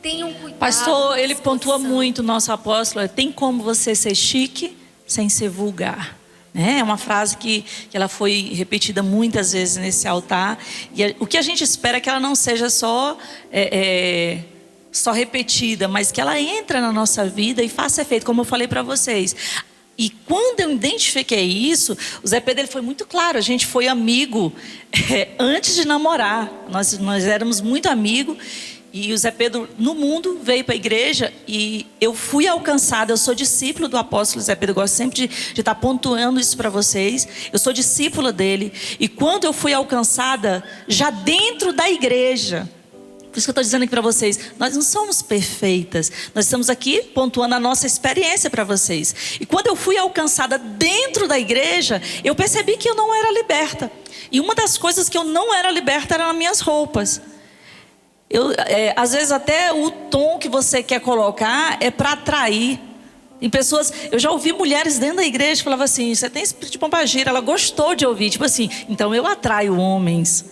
Speaker 4: Tenham cuidado.
Speaker 5: Pastor, ele pontua muito, nosso apóstolo, tem como você ser chique sem ser vulgar. É uma frase que ela foi repetida muitas vezes nesse altar. E o que a gente espera é que ela não seja só repetida, mas que ela entre na nossa vida e faça efeito, como eu falei para vocês. E quando eu identifiquei isso, o Zé Pedro ele foi muito claro. A gente foi amigo antes de namorar. Nós éramos muito amigos. E o Zé Pedro, no mundo, veio para a igreja e eu fui alcançada. Eu sou discípulo do apóstolo Zé Pedro. Eu gosto sempre de estar pontuando isso para vocês. Eu sou discípula dele. E quando eu fui alcançada, já dentro da igreja, por isso que eu estou dizendo aqui para vocês, nós não somos perfeitas. Nós estamos aqui pontuando a nossa experiência para vocês. E quando eu fui alcançada dentro da igreja, eu percebi que eu não era liberta. E uma das coisas que eu não era liberta eram as minhas roupas. Às vezes até o tom que você quer colocar é para atrair. Em pessoas, eu já ouvi mulheres dentro da igreja que falavam assim, você tem espírito de pombagira. Ela gostou de ouvir, tipo assim, então eu atraio homens.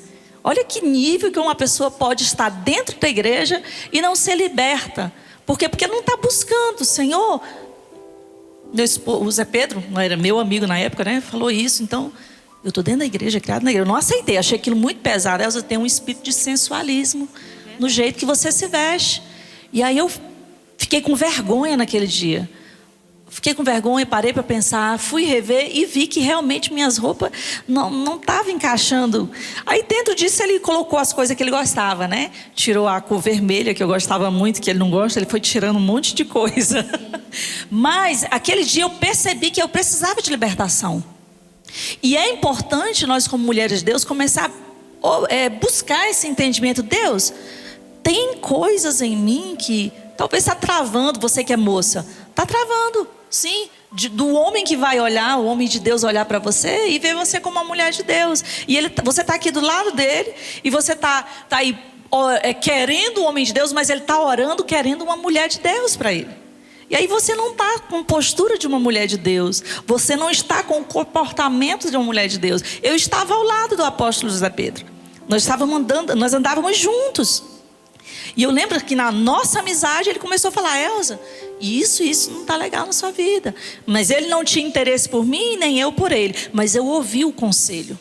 Speaker 5: Olha que nível que uma pessoa pode estar dentro da igreja e não ser liberta. Por quê? Porque não está buscando. Senhor, o Zé Pedro, não era meu amigo na época, né? Falou isso, então eu estou dentro da igreja, criado na igreja. Eu não aceitei, achei aquilo muito pesado. Elza tem um espírito de sensualismo no jeito que você se veste. E aí eu fiquei com vergonha naquele dia. Fiquei com vergonha, parei para pensar, fui rever e vi que realmente minhas roupas não estavam encaixando. Aí dentro disso ele colocou as coisas que ele gostava, né? Tirou a cor vermelha, que eu gostava muito, que ele não gosta, ele foi tirando um monte de coisa. Mas aquele dia eu percebi que eu precisava de libertação. E é importante nós como mulheres de Deus começar a buscar esse entendimento. Deus, tem coisas em mim que talvez está travando, você que é moça, está travando, sim, do homem que vai olhar, o homem de Deus olhar para você e ver você como uma mulher de Deus. E você está aqui do lado dele e você está aí querendo o homem de Deus, mas ele está orando querendo uma mulher de Deus para ele. E aí você não está com postura de uma mulher de Deus, você não está com o comportamento de uma mulher de Deus. Eu estava ao lado do apóstolo José Pedro, nós andávamos juntos. E eu lembro que na nossa amizade ele começou a falar, Elza, isso não está legal na sua vida. Mas ele não tinha interesse por mim, nem eu por ele. Mas eu ouvi o conselho.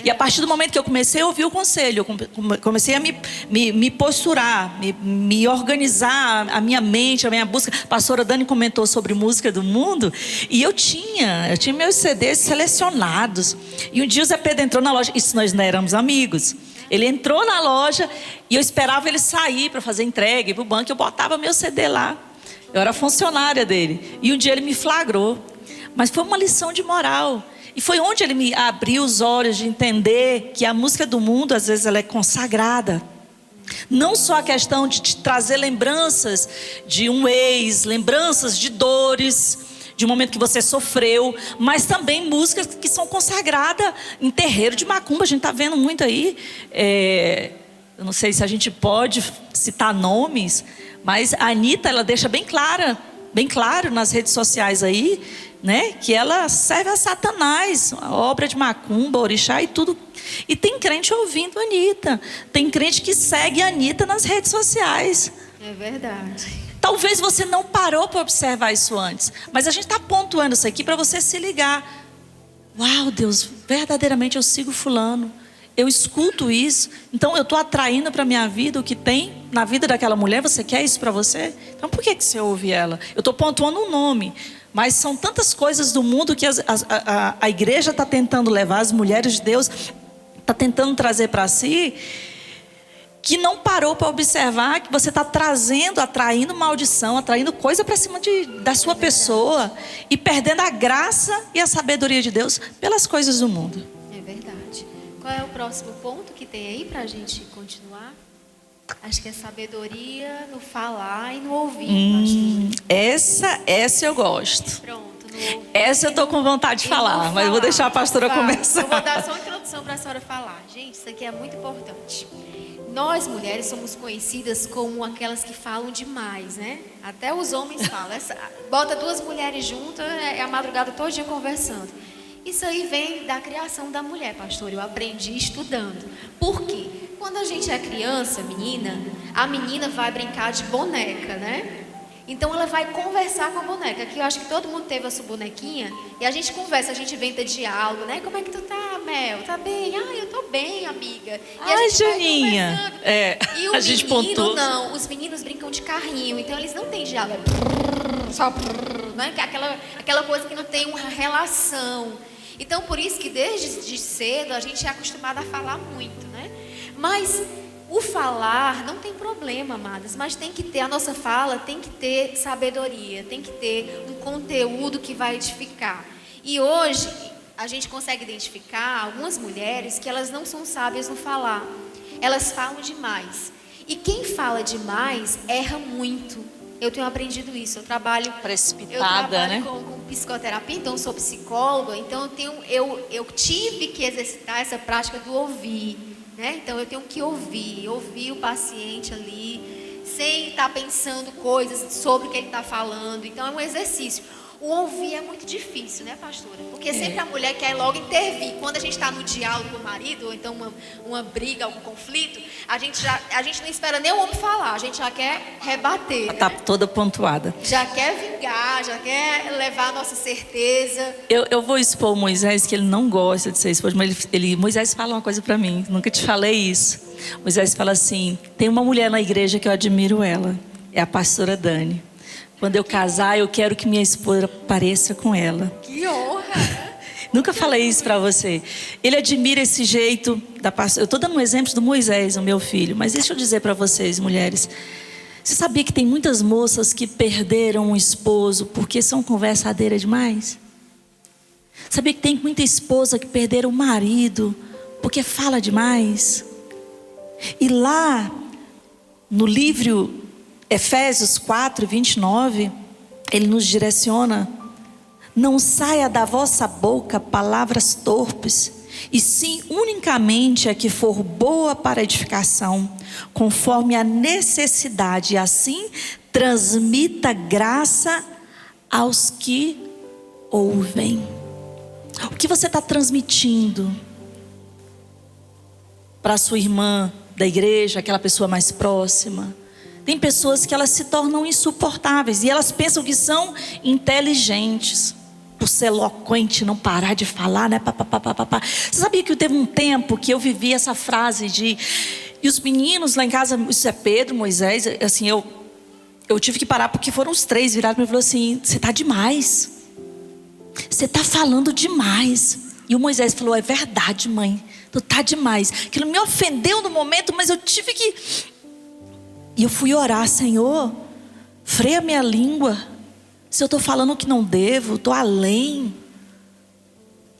Speaker 5: E a partir do momento que eu comecei a ouvir o conselho, eu comecei a me posturar, me organizar a minha mente, a minha busca. A pastora Dani comentou sobre música do mundo. E eu tinha meus CDs selecionados. E um dia o Zé Pedro entrou na loja. Isso nós não éramos amigos. Ele entrou na loja e eu esperava ele sair para fazer entrega para o banco. Eu botava meu CD lá. Eu era funcionária dele. E um dia ele me flagrou. Mas foi uma lição de moral. E foi onde ele me abriu os olhos de entender que a música do mundo, às vezes, ela é consagrada. Não só a questão de te trazer lembranças de um ex, lembranças de dores, de um momento que você sofreu, mas também músicas que são consagradas em terreiro de macumba. A gente está vendo muito aí. Eu não sei se a gente pode citar nomes, mas a Anitta, ela deixa bem claro nas redes sociais aí, né, que ela serve a Satanás, a obra de macumba, orixá e tudo. E tem crente ouvindo a Anitta, tem crente que segue a Anitta nas redes sociais.
Speaker 4: É verdade.
Speaker 5: Talvez você não parou para observar isso antes, mas a gente está pontuando isso aqui para você se ligar. Uau, Deus, verdadeiramente eu sigo fulano, eu escuto isso, então eu estou atraindo para a minha vida o que tem na vida daquela mulher. Você quer isso para você? Então por que você ouve ela? Eu estou pontuando um nome, mas são tantas coisas do mundo que a igreja está tentando levar, as mulheres de Deus está tentando trazer para si, que não parou para observar que você está atraindo maldição, atraindo coisa para cima da sua pessoa e perdendo a graça e a sabedoria de Deus pelas coisas do mundo.
Speaker 4: É verdade. Qual é o próximo ponto que tem aí para a gente continuar? Acho que é sabedoria no falar e no ouvir.
Speaker 5: Essa eu gosto.
Speaker 4: Pronto. No ouvir,
Speaker 5: essa eu estou com vontade de falar, mas eu vou deixar a pastora começar.
Speaker 4: Eu vou dar só uma introdução para a senhora falar. Gente, isso aqui é muito importante. Nós mulheres somos conhecidas como aquelas que falam demais, né? Até os homens falam. Bota duas mulheres juntas, é a madrugada todo dia conversando. Isso aí vem da criação da mulher, pastor. Eu aprendi estudando. Por quê? Quando a gente é criança, menina, a menina vai brincar de boneca, né? Então ela vai conversar com a boneca. Aqui eu acho que todo mundo teve a sua bonequinha. E a gente conversa, a gente inventa diálogo, né? Como é que tu tá, Mel? Tá bem? Ah, eu tô bem, amiga. E
Speaker 5: Ai, Janinha.
Speaker 4: E o menino não. Os meninos brincam de carrinho. Então eles não têm diálogo. Só né? Aquela coisa que não tem uma relação. Então por isso que desde cedo a gente é acostumado a falar muito, né? Mas o falar não tem problema, amadas, mas tem que ter, a nossa fala tem que ter sabedoria, tem que ter um conteúdo que vai edificar. E hoje a gente consegue identificar algumas mulheres que elas não são sábias no falar, elas falam demais. E quem fala demais erra muito. Eu tenho aprendido isso, eu trabalho
Speaker 5: precipitada, né?
Speaker 4: com psicoterapia, então eu sou psicóloga, então eu tive que exercitar essa prática do ouvir. Né? Então eu tenho que ouvir o paciente ali, sem estar pensando coisas sobre o que ele está falando. Então é um exercício. O ouvir é muito difícil, né, pastora? Porque sempre a mulher quer logo intervir. Quando a gente está no diálogo com o marido, ou então uma briga, algum conflito, a gente não espera nem o homem falar, a gente já quer rebater.
Speaker 5: Ela está toda pontuada.
Speaker 4: Já quer vingar, já quer levar a nossa certeza.
Speaker 5: Eu vou expor o Moisés, que ele não gosta de ser exposto, mas Moisés fala uma coisa para mim, nunca te falei isso. Moisés fala assim: tem uma mulher na igreja que eu admiro ela, é a pastora Dani. Quando eu casar, eu quero que minha esposa pareça com ela.
Speaker 4: Que honra!
Speaker 5: Nunca falei isso para você. Ele admira esse jeito da pastora. Eu estou dando um exemplo do Moisés, o meu filho. Mas deixa eu dizer para vocês, mulheres. Você sabia que tem muitas moças que perderam um esposo porque são conversadeiras demais? Sabia que tem muita esposa que perderam o marido porque fala demais? E lá, no livro Efésios 4, 29, ele nos direciona: não saia da vossa boca palavras torpes, e sim unicamente a que for boa para edificação, conforme a necessidade, e assim transmita graça aos que ouvem. O que você está transmitindo para a sua irmã da igreja, aquela pessoa mais próxima? Tem pessoas que elas se tornam insuportáveis e elas pensam que são inteligentes por ser eloquente, não parar de falar, né? Você sabia que teve um tempo que eu vivi essa frase de... E os meninos lá em casa, isso é Pedro, Moisés, assim, eu tive que parar porque foram os três virados para mim e falaram assim: você está demais. Você está falando demais. E o Moisés falou: é verdade, mãe, tu está demais. Aquilo me ofendeu no momento, mas eu tive que... E eu fui orar: Senhor, freia minha língua. Se eu estou falando o que não devo, estou além.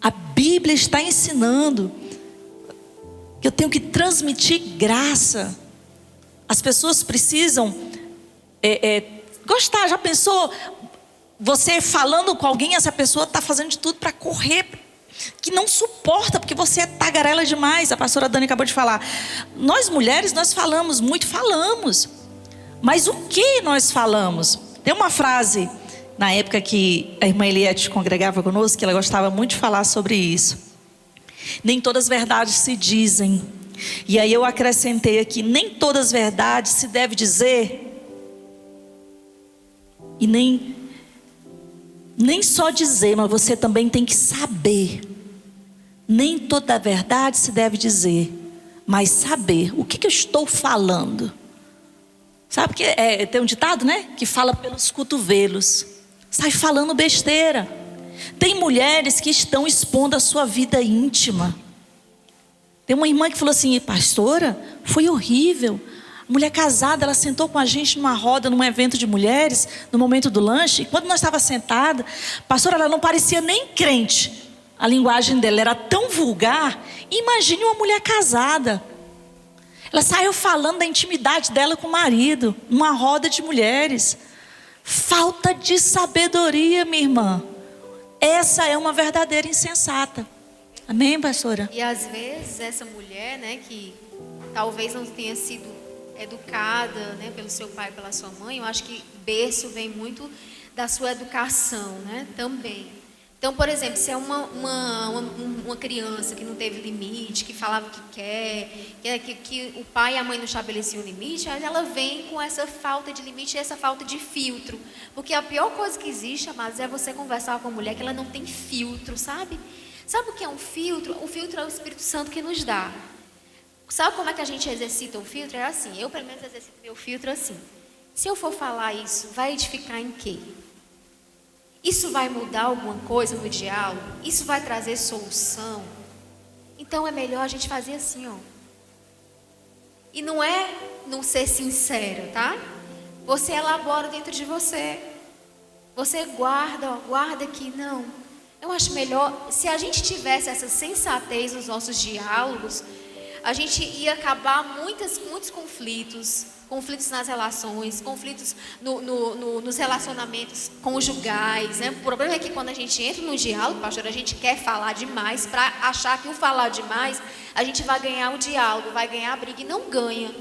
Speaker 5: A Bíblia está ensinando que eu tenho que transmitir graça. As pessoas precisam gostar. Já pensou? Você falando com alguém, essa pessoa está fazendo de tudo para correr, que não suporta, porque você é tagarela demais. A pastora Dani acabou de falar. Nós mulheres, nós falamos muito, falamos. Mas o que nós falamos? Tem uma frase, na época que a irmã Eliette congregava conosco, que ela gostava muito de falar sobre isso. Nem todas as verdades se dizem. E aí eu acrescentei aqui: nem todas as verdades se deve dizer. E nem só dizer, mas você também tem que saber. Nem toda a verdade se deve dizer, mas saber o que eu estou falando. Sabe que tem um ditado, né? Que fala pelos cotovelos. Sai falando besteira. Tem mulheres que estão expondo a sua vida íntima. Tem uma irmã que falou assim: pastora, foi horrível. A mulher casada, ela sentou com a gente numa roda, num evento de mulheres, no momento do lanche. E quando nós estávamos sentadas, pastora, ela não parecia nem crente. A linguagem dela era tão vulgar. Imagine uma mulher casada. Ela saiu falando da intimidade dela com o marido, numa roda de mulheres. Falta de sabedoria, minha irmã. Essa é uma verdadeira insensata. Amém, pastora?
Speaker 4: E às vezes essa mulher, né, que talvez não tenha sido educada, né, pelo seu pai e pela sua mãe, eu acho que berço vem muito da sua educação, né, também. Então, por exemplo, se é uma criança que não teve limite, que falava o que quer, que o pai e a mãe não estabeleciam limite, aí ela vem com essa falta de limite e essa falta de filtro. Porque a pior coisa que existe, amados, é você conversar com uma mulher que ela não tem filtro, sabe? Sabe o que é um filtro? O filtro é o Espírito Santo que nos dá. Sabe como é que a gente exercita o filtro? É assim, eu pelo menos exercito meu filtro assim. Se eu for falar isso, vai edificar em quê? Isso vai mudar alguma coisa no diálogo? Isso vai trazer solução? Então é melhor a gente fazer assim, ó. E não é não ser sincero, tá? Você elabora dentro de você. Você guarda, ó, guarda aqui, não. Eu acho melhor, se a gente tivesse essa sensatez nos nossos diálogos, a gente ia acabar muitos conflitos nas relações, conflitos nos relacionamentos conjugais, né? O problema é que quando a gente entra no diálogo, pastor, a gente quer falar demais para achar que o falar demais, a gente vai ganhar o diálogo, vai ganhar a briga, e não ganha.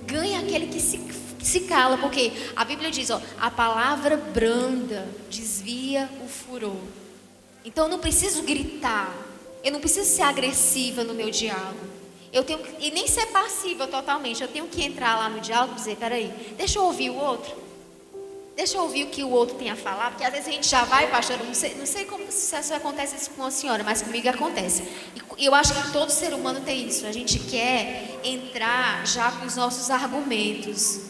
Speaker 4: Ganha aquele que se cala, porque a Bíblia diz, ó, a palavra branda desvia o furor. Então eu não preciso gritar, eu não preciso ser agressiva no meu diálogo. E nem ser passiva totalmente. Eu tenho que entrar lá no diálogo e dizer, peraí, deixa eu ouvir o outro. Deixa eu ouvir o que o outro tem a falar. Porque às vezes a gente já vai, pastor, eu não sei como se isso acontece isso com a senhora, mas comigo acontece. E eu acho que todo ser humano tem isso. A gente quer entrar já com os nossos argumentos.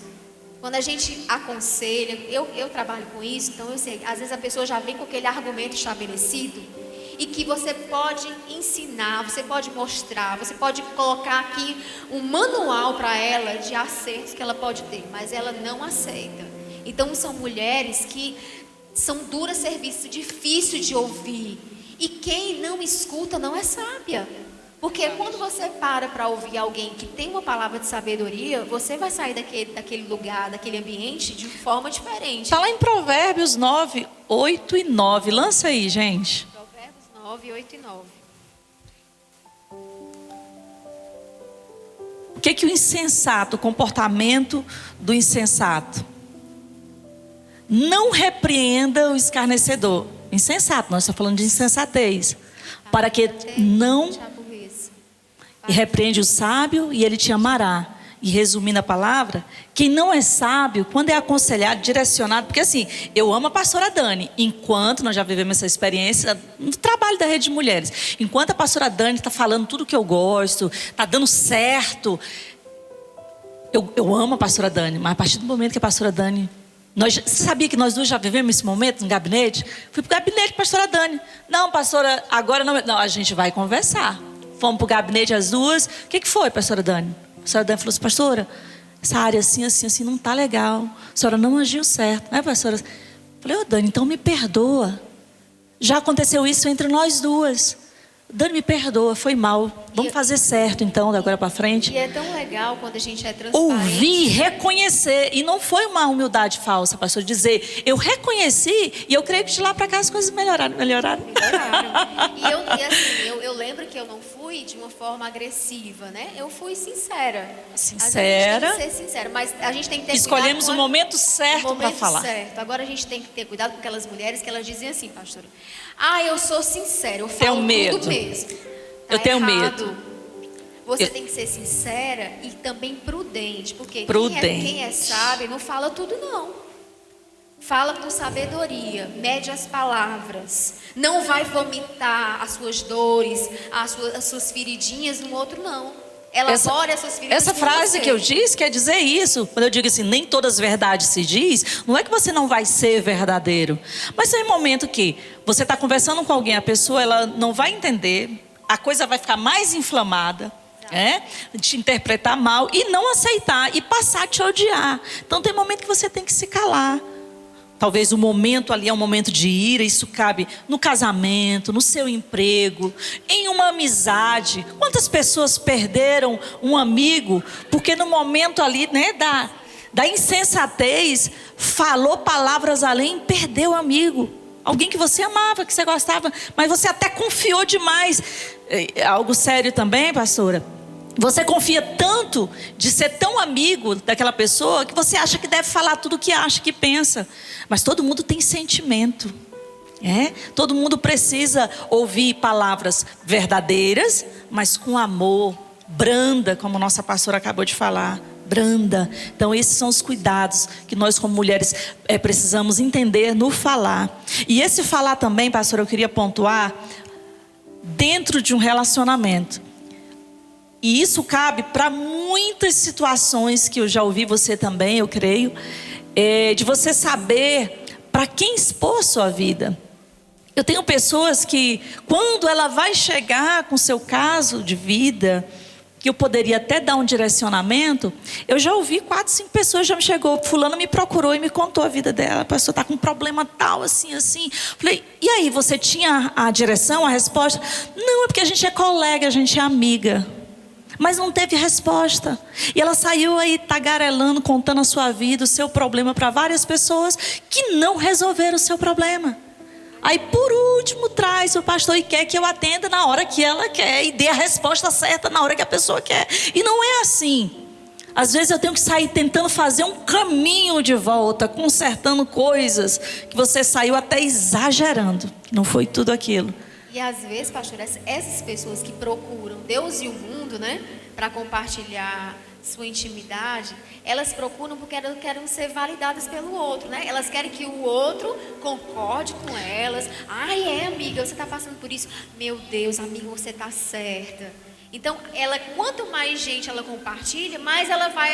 Speaker 4: Quando a gente aconselha, eu trabalho com isso, então eu sei, às vezes a pessoa já vem com aquele argumento estabelecido, e que você pode ensinar, você pode mostrar, você pode colocar aqui um manual para ela de acertos que ela pode ter, mas ela não aceita. Então são mulheres que são duras serviço, difícil de ouvir, e quem não escuta não é sábia. Porque quando você para ouvir alguém que tem uma palavra de sabedoria, você vai sair daquele lugar, daquele ambiente de forma diferente.
Speaker 5: Está lá em Provérbios 9, 8 e 9. Lança aí, gente.
Speaker 4: 9, 8 e 9.
Speaker 5: O que o insensato, o comportamento do insensato? Não repreenda o escarnecedor. Insensato, nós estamos falando de insensatez. Para que não... E repreende o sábio e ele te amará. E resumindo a palavra, quem não é sábio, quando é aconselhado, direcionado, porque assim, eu amo a pastora Dani, enquanto nós já vivemos essa experiência no trabalho da Rede de Mulheres, enquanto a pastora Dani está falando tudo que eu gosto, está dando certo, eu amo a pastora Dani, mas a partir do momento que a pastora Dani, você sabia que nós duas já vivemos esse momento no gabinete? Fui para o gabinete, pastora Dani, não pastora, agora não, a gente vai conversar, fomos para o gabinete as duas, o que foi, pastora Dani? A senhora Dani falou assim, pastora, essa área assim não está legal. A senhora não agiu certo, né, pastora? Eu falei, Dani, então me perdoa. Já aconteceu isso entre nós duas. Dani, me perdoa, foi mal. Vamos fazer certo então, da agora para frente.
Speaker 4: E é tão legal quando a gente é transparente.
Speaker 5: Ouvir, reconhecer. E não foi uma humildade falsa, pastor, dizer, eu reconheci e eu creio que de lá para cá as coisas melhoraram.
Speaker 4: Eu lembro que eu não fui de uma forma agressiva, né? Eu fui sincera.
Speaker 5: Sincera.
Speaker 4: A gente tem que ser sincera, mas a gente tem que ter
Speaker 5: Escolhemos
Speaker 4: cuidado
Speaker 5: o momento certo para falar.
Speaker 4: Certo. Agora a gente tem que ter cuidado com aquelas mulheres que elas dizem assim, pastora, eu sou sincera, eu falo tudo mesmo.
Speaker 5: Eu tenho
Speaker 4: errado.
Speaker 5: medo.
Speaker 4: Você tem que ser sincera e também prudente, porque quem é sábio não fala tudo não. Fala com sabedoria, mede as palavras. Não vai vomitar as suas dores, as suas feridinhas no outro, não. Elabora essas feridas.
Speaker 5: Essa frase que eu disse quer dizer isso. Quando eu digo assim, nem todas as verdades se diz, não é que você não vai ser verdadeiro. Mas tem um momento que você está conversando com alguém, a pessoa ela não vai entender, a coisa vai ficar mais inflamada. Te interpretar mal e não aceitar e passar a te odiar. Então tem momento que você tem que se calar. Talvez o momento ali é um momento de ira, isso cabe no casamento, no seu emprego, em uma amizade. Quantas pessoas perderam um amigo porque no momento ali, da insensatez, falou palavras além, perdeu o amigo. Alguém que você amava, que você gostava, mas você até confiou demais. Algo sério também, pastora. Você confia tanto de ser tão amigo daquela pessoa que você acha que deve falar tudo o que acha, que pensa. Mas todo mundo tem sentimento. Todo mundo precisa ouvir palavras verdadeiras, mas com amor, branda, como nossa pastora acabou de falar. Branda. Então esses são os cuidados que nós como mulheres precisamos entender no falar. E esse falar também, pastora, eu queria pontuar, dentro de um relacionamento. E isso cabe para muitas situações que eu já ouvi você também, eu creio, de você saber para quem expor sua vida. Eu tenho pessoas que, quando ela vai chegar com seu caso de vida, que eu poderia até dar um direcionamento, eu já ouvi 4, 5 pessoas, já me chegou, fulano me procurou e me contou a vida dela, a pessoa está com um problema tal, assim. Falei, e aí, você tinha a direção, a resposta? Não, é porque a gente é colega, a gente é amiga. Mas não teve resposta. E ela saiu aí tagarelando, contando a sua vida, o seu problema para várias pessoas que não resolveram o seu problema. Aí por último traz o pastor e quer que eu atenda na hora que ela quer e dê a resposta certa na hora que a pessoa quer. E não é assim. Às vezes eu tenho que sair tentando fazer um caminho de volta, consertando coisas que você saiu até exagerando. Não foi tudo aquilo.
Speaker 4: E às vezes, pastor, essas pessoas que procuram Deus e o mundo, né, para compartilhar sua intimidade, elas procuram porque elas querem ser validadas pelo outro, né? Elas querem que o outro concorde com elas. Ai, amiga, você está passando por isso. Meu Deus, amiga, você está certa. Então, quanto mais gente ela compartilha, mais ela vai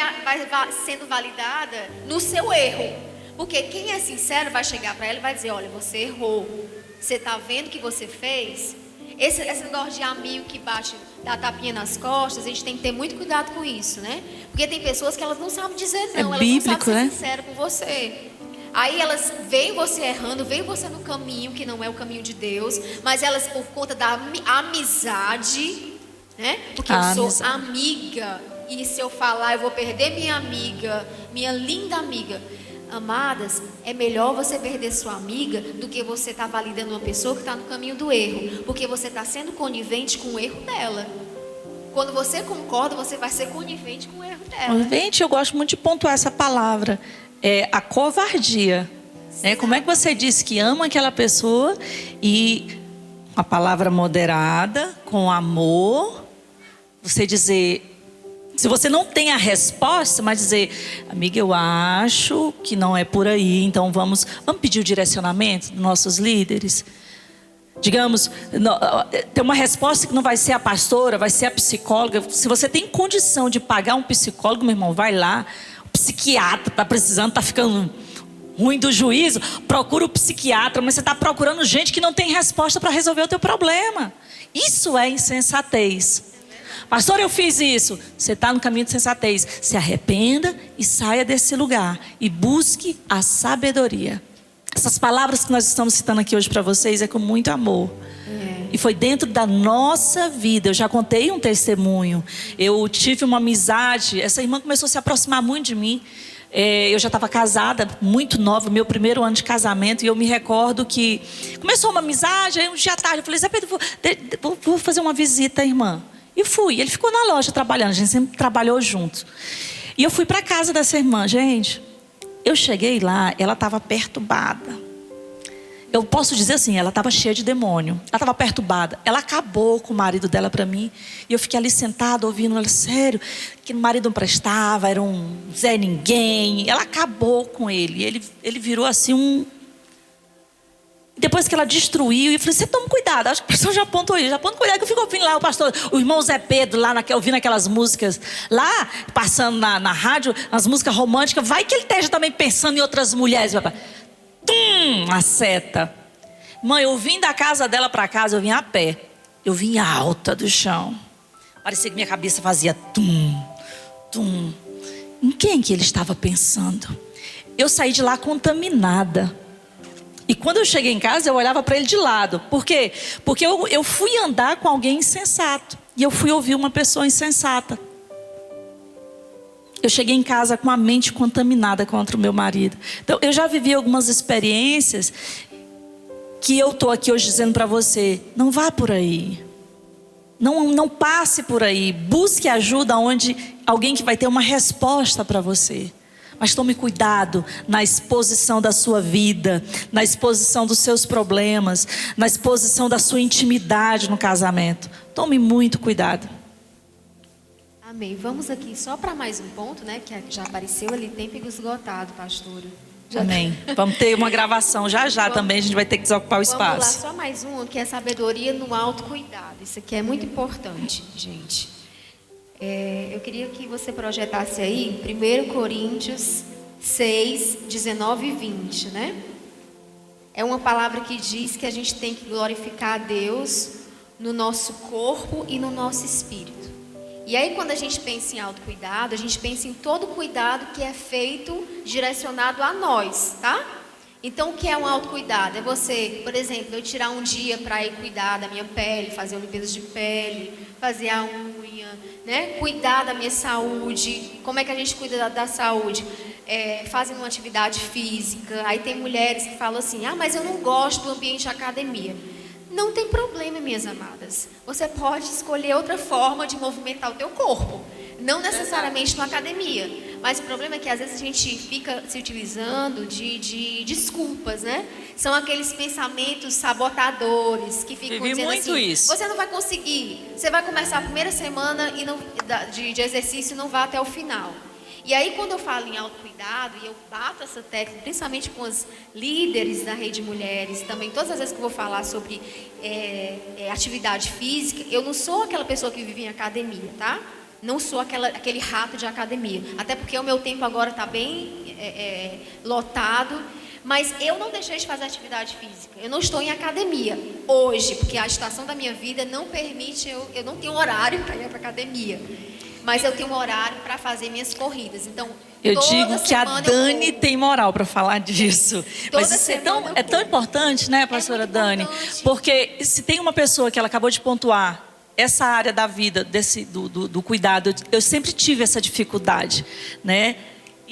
Speaker 4: sendo validada no seu erro. Porque quem é sincero vai chegar para ela e vai dizer, olha, você errou. Você está vendo o que você fez? Esse negócio de amigo que bate, dá tapinha nas costas, a gente tem que ter muito cuidado com isso, né? Porque tem pessoas que elas não sabem dizer não, elas
Speaker 5: bíblico,
Speaker 4: não sabem ser
Speaker 5: né?
Speaker 4: sinceras com você. Aí elas veem você errando, veem você no caminho que não é o caminho de Deus, mas elas, por conta da amizade, né? Porque eu sou amiga, e se eu falar eu vou perder minha amiga, minha linda amiga. Amadas, é melhor você perder sua amiga do que você estar validando uma pessoa que está no caminho do erro, porque você está sendo conivente com o erro dela. Quando você concorda, você vai ser conivente com o erro dela.
Speaker 5: Conivente, eu gosto muito de pontuar essa palavra, a covardia. Como é que você diz que ama aquela pessoa e com a palavra moderada, com amor, você dizer... Se você não tem a resposta, mas dizer, amiga, eu acho que não é por aí, então vamos pedir o direcionamento dos nossos líderes. Digamos, tem uma resposta que não vai ser a pastora, vai ser a psicóloga. Se você tem condição de pagar um psicólogo, meu irmão, vai lá. O psiquiatra está precisando, está ficando ruim do juízo, procura o psiquiatra, mas você está procurando gente que não tem resposta para resolver o teu problema. Isso é insensatez. Pastor, eu fiz isso. Você está no caminho de sensatez. Se arrependa e saia desse lugar. E busque a sabedoria. Essas palavras que nós estamos citando aqui hoje para vocês é com muito amor. E foi dentro da nossa vida. Eu já contei um testemunho. Eu tive uma amizade. Essa irmã começou a se aproximar muito de mim. Eu já estava casada, muito nova, meu primeiro ano de casamento. E eu me recordo que começou uma amizade. Aí um dia à tarde eu falei, Zé Pedro, vou fazer uma visita, irmã. E fui, ele ficou na loja trabalhando, a gente sempre trabalhou junto. E eu fui para a casa dessa irmã, gente. Eu cheguei lá, ela estava perturbada. Eu posso dizer assim, ela estava cheia de demônio. Ela estava perturbada. Ela acabou com o marido dela para mim. E eu fiquei ali sentada ouvindo ela, sério, que o marido não prestava, era um Zé Ninguém. Ela acabou com ele. Ele virou assim um... Depois que ela destruiu, eu falei, você toma cuidado. Acho que o pastor já apontou isso. Já aponta cuidado que eu fico ouvindo lá o pastor, o irmão Zé Pedro, lá ouvindo aquelas músicas. Lá, passando na rádio, as músicas românticas. Vai que ele esteja também pensando em outras mulheres, papai. A seta. Mãe, eu vim da casa dela para casa, eu vim a pé. Eu vim alta do chão. Parecia que minha cabeça fazia tum. Em quem que ele estava pensando? Eu saí de lá contaminada. E quando eu cheguei em casa, eu olhava para ele de lado. Por quê? Porque eu fui andar com alguém insensato. E eu fui ouvir uma pessoa insensata. Eu cheguei em casa com a mente contaminada contra o meu marido. Então, eu já vivi algumas experiências que eu estou aqui hoje dizendo para você, não vá por aí. Não passe por aí. Busque ajuda onde alguém que vai ter uma resposta para você. Mas tome cuidado na exposição da sua vida, na exposição dos seus problemas, na exposição da sua intimidade no casamento. Tome muito cuidado.
Speaker 4: Amém. Vamos aqui só para mais um ponto, né? Que já apareceu ali, tempo esgotado, pastora.
Speaker 5: Amém. Vamos ter uma gravação já também, a gente vai ter que desocupar o espaço.
Speaker 4: Vamos lá, só mais um, que é sabedoria no autocuidado. Isso aqui é muito importante, gente. Eu queria que você projetasse aí 1 Coríntios 6, 19 e 20, né? É uma palavra que diz que a gente tem que glorificar a Deus no nosso corpo e no nosso espírito. E aí, quando a gente pensa em autocuidado, a gente pensa em todo cuidado que é feito direcionado a nós, tá? Então, o que é um autocuidado? É você, por exemplo, eu tirar um dia para ir cuidar da minha pele, fazer uma limpeza de pele, fazer a unha, né? Cuidar da minha saúde. Como é que a gente cuida da saúde? Fazendo uma atividade física. Aí tem mulheres que falam assim, mas eu não gosto do ambiente de academia. Não tem problema, minhas amadas. Você pode escolher outra forma de movimentar o teu corpo. Não necessariamente na academia. Mas o problema é que às vezes a gente fica se utilizando de desculpas, né? São aqueles pensamentos sabotadores que ficam dizendo
Speaker 5: muito
Speaker 4: assim,
Speaker 5: isso.
Speaker 4: você não vai conseguir. Você vai começar a primeira semana de exercício e não vai até o final. E aí, quando eu falo em autocuidado, e eu bato essa tecla, principalmente com as líderes da Rede Mulheres, também todas as vezes que eu vou falar sobre atividade física, eu não sou aquela pessoa que vive em academia, tá? Não sou aquele rato de academia. Até porque o meu tempo agora está bem lotado. Mas eu não deixei de fazer atividade física. Eu não estou em academia hoje, porque a situação da minha vida não permite, eu não tenho horário para ir para academia. Mas eu tenho um horário para fazer minhas corridas. Então,
Speaker 5: eu digo que a Dani tem moral para falar disso. Mas isso é tão importante, né, pastora Dani? Porque se tem uma pessoa que ela acabou de pontuar, essa área da vida, do cuidado, eu sempre tive essa dificuldade, né?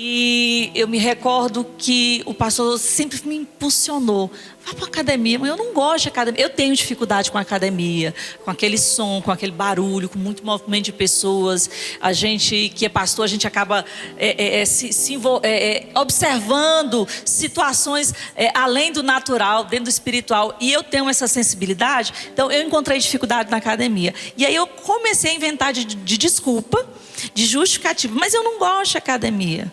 Speaker 5: E eu me recordo que o pastor sempre me impulsionou. Vá para a academia, mas eu não gosto de academia. Eu tenho dificuldade com a academia, com aquele som, com aquele barulho, com muito movimento de pessoas. A gente que é pastor, a gente acaba observando situações além do natural, dentro do espiritual. E eu tenho essa sensibilidade, então eu encontrei dificuldade na academia. E aí eu comecei a inventar de desculpa, de justificativa, mas eu não gosto de academia.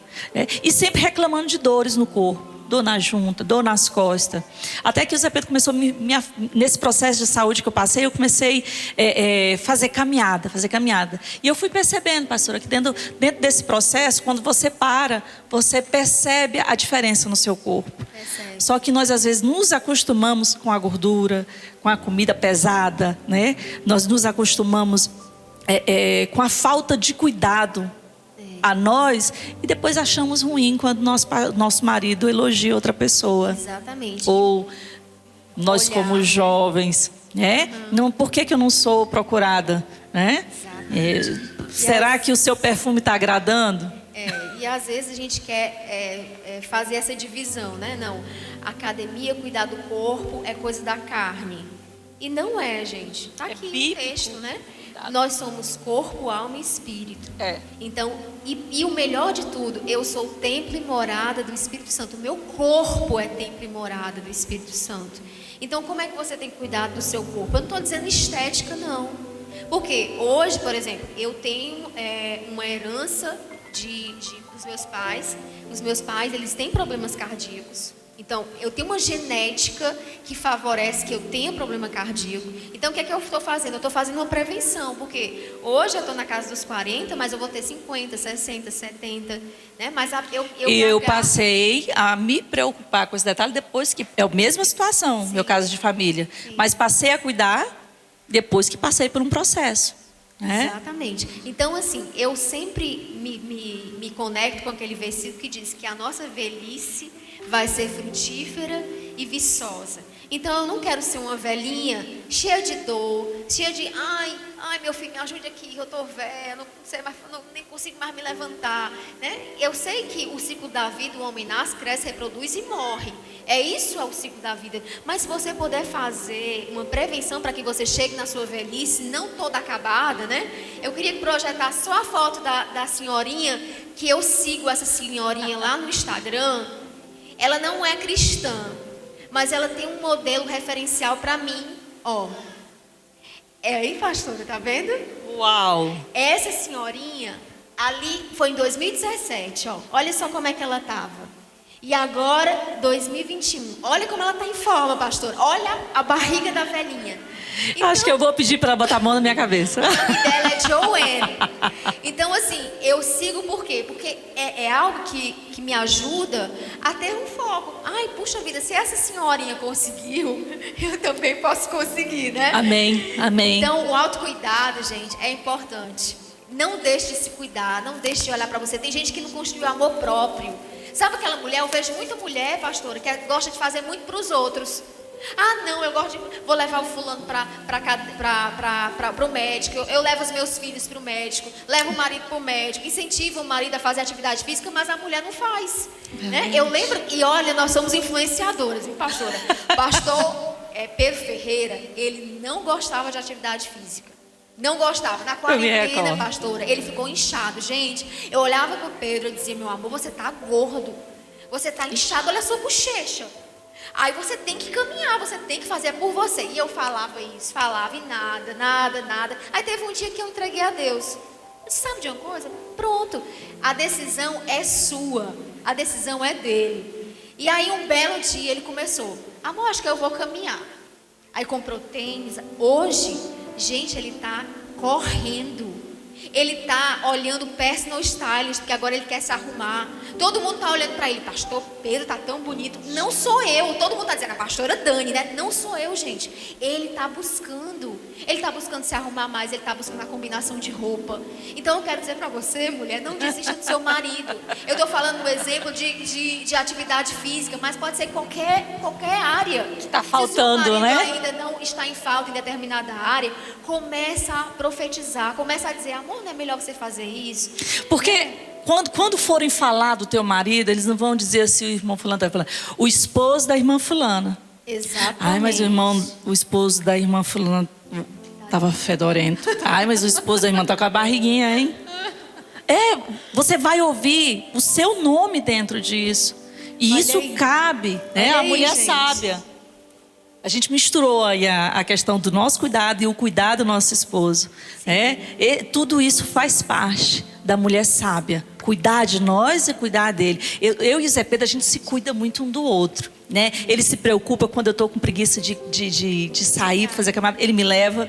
Speaker 5: E sempre reclamando de dores no corpo. Dor na junta, dor nas costas. Até que o Zé Pedro começou nesse processo de saúde que eu passei, eu comecei a fazer caminhada. E eu fui percebendo, pastora, que dentro desse processo, quando você para, você percebe a diferença no seu corpo. Percebe. Só que nós, às vezes, nos acostumamos com a gordura, com a comida pesada, né? Nós nos acostumamos com a falta de cuidado a nós, e depois achamos ruim quando nosso marido elogia outra pessoa.
Speaker 4: Exatamente.
Speaker 5: Ou nós como jovens, né? Não, por que eu não sou procurada, né? Será que o seu perfume está agradando?
Speaker 4: E às vezes a gente quer fazer essa divisão, né? Não, academia, cuidar do corpo é coisa da carne. E não é, gente. Está aqui no texto, né? Nós somos corpo, alma e espírito. Então, e o melhor de tudo, eu sou templo e morada do Espírito Santo. O meu corpo é templo e morada do Espírito Santo. Então, como é que você tem que cuidar do seu corpo? Eu não estou dizendo estética, não. Porque hoje, por exemplo, eu tenho uma herança dos meus pais. Os meus pais, eles têm problemas cardíacos. Então, eu tenho uma genética que favorece que eu tenha problema cardíaco. Então, o que é que eu estou fazendo? Eu estou fazendo uma prevenção, porque hoje eu estou na casa dos 40, mas eu vou ter 50, 60, 70, né? Mas eu
Speaker 5: passei a me preocupar com esse detalhe depois que... É a mesma situação, meu caso de família. Sim. Mas passei a cuidar depois que passei por um processo.
Speaker 4: Exatamente. Então, assim, eu sempre me conecto com aquele versículo que diz que a nossa velhice vai ser frutífera e viçosa. Então eu não quero ser uma velhinha cheia de dor, cheia de ai, meu filho, me ajude aqui, eu tô velha, não sei mais, nem consigo mais me levantar, né? Eu sei que o ciclo da vida, o homem nasce, cresce, reproduz e morre. Isso é o ciclo da vida. Mas se você puder fazer uma prevenção para que você chegue na sua velhice, não toda acabada, né? Eu queria projetar só a foto da senhorinha, que eu sigo essa senhorinha lá no Instagram. Ela não é cristã, mas ela tem um modelo referencial para mim, ó. Aí, pastora, tá vendo?
Speaker 5: Uau!
Speaker 4: Essa senhorinha ali foi em 2017, ó. Olha só como é que ela tava. E agora, 2021. Olha como ela tá em forma, pastora. Olha a barriga da velhinha. Então,
Speaker 5: acho que eu vou pedir para ela botar a mão na minha cabeça.
Speaker 4: O nome dela é Joanne. Então, assim, eu sigo por quê? Porque é algo que me ajuda a ter um foco. Ai, puxa vida, se essa senhorinha conseguiu, eu também posso conseguir, né?
Speaker 5: Amém, amém.
Speaker 4: Então, o autocuidado, gente, é importante. Não deixe de se cuidar, não deixe de olhar para você. Tem gente que não construiu amor próprio. Sabe aquela mulher? Eu vejo muita mulher, pastora, que gosta de fazer muito para os outros. Ah, não, eu gosto de... Vou levar o fulano para o médico. Eu levo os meus filhos para o médico. Levo o marido para o médico. Incentivo o marido a fazer atividade física, mas a mulher não faz. Né? Eu lembro... E olha, nós somos influenciadoras, viu, pastora? Pastor Pedro Ferreira, ele não gostava de atividade física. Não gostava. Na quarentena, pastora, ele ficou inchado. Gente, eu olhava para o Pedro e dizia, meu amor, você tá gordo. Você tá inchado, olha a sua bochecha. Aí você tem que caminhar, você tem que fazer por você. E eu falava isso, falava e nada. Aí teve um dia que eu entreguei a Deus. Eu disse, sabe de uma coisa? Pronto, a decisão é sua, a decisão é dele. E aí um belo dia ele começou, amor, acho que eu vou caminhar. Aí comprou tênis. Hoje, gente, ele está correndo. Ele está olhando personal stylist, porque agora ele quer se arrumar. Todo mundo está olhando para ele. Pastor Pedro está tão bonito. Não sou eu. Todo mundo está dizendo, a pastora Dani, né? Não sou eu, gente. Ele está buscando. Ele está buscando se arrumar mais. Ele está buscando a combinação de roupa. Então eu quero dizer para você, mulher, não desista do seu marido. Eu estou falando do exemplo de atividade física, mas pode ser qualquer área. Que
Speaker 5: está faltando, né?
Speaker 4: Se o marido ainda não está em falta em determinada área, começa a profetizar. Começa a dizer, amor, não é melhor você fazer isso?
Speaker 5: Porque quando forem falar do teu marido, eles não vão dizer assim, o irmão fulano está falando, o esposo da irmã fulana.
Speaker 4: Exatamente.
Speaker 5: Ai, mas o esposo da irmã fulana estava fedorento. Ai, mas o esposo da irmã está com a barriguinha, hein? Você vai ouvir o seu nome dentro disso. E olha isso aí. Cabe, né? A mulher gente. Sábia. A gente misturou aí a questão do nosso cuidado e o cuidado do nosso esposo. Né? E tudo isso faz parte da mulher sábia. Cuidar de nós e cuidar dele. Eu e o Zé Pedro, a gente se cuida muito um do outro. Né? Ele se preocupa quando eu estou com preguiça de sair para fazer caminhada. Ele me leva.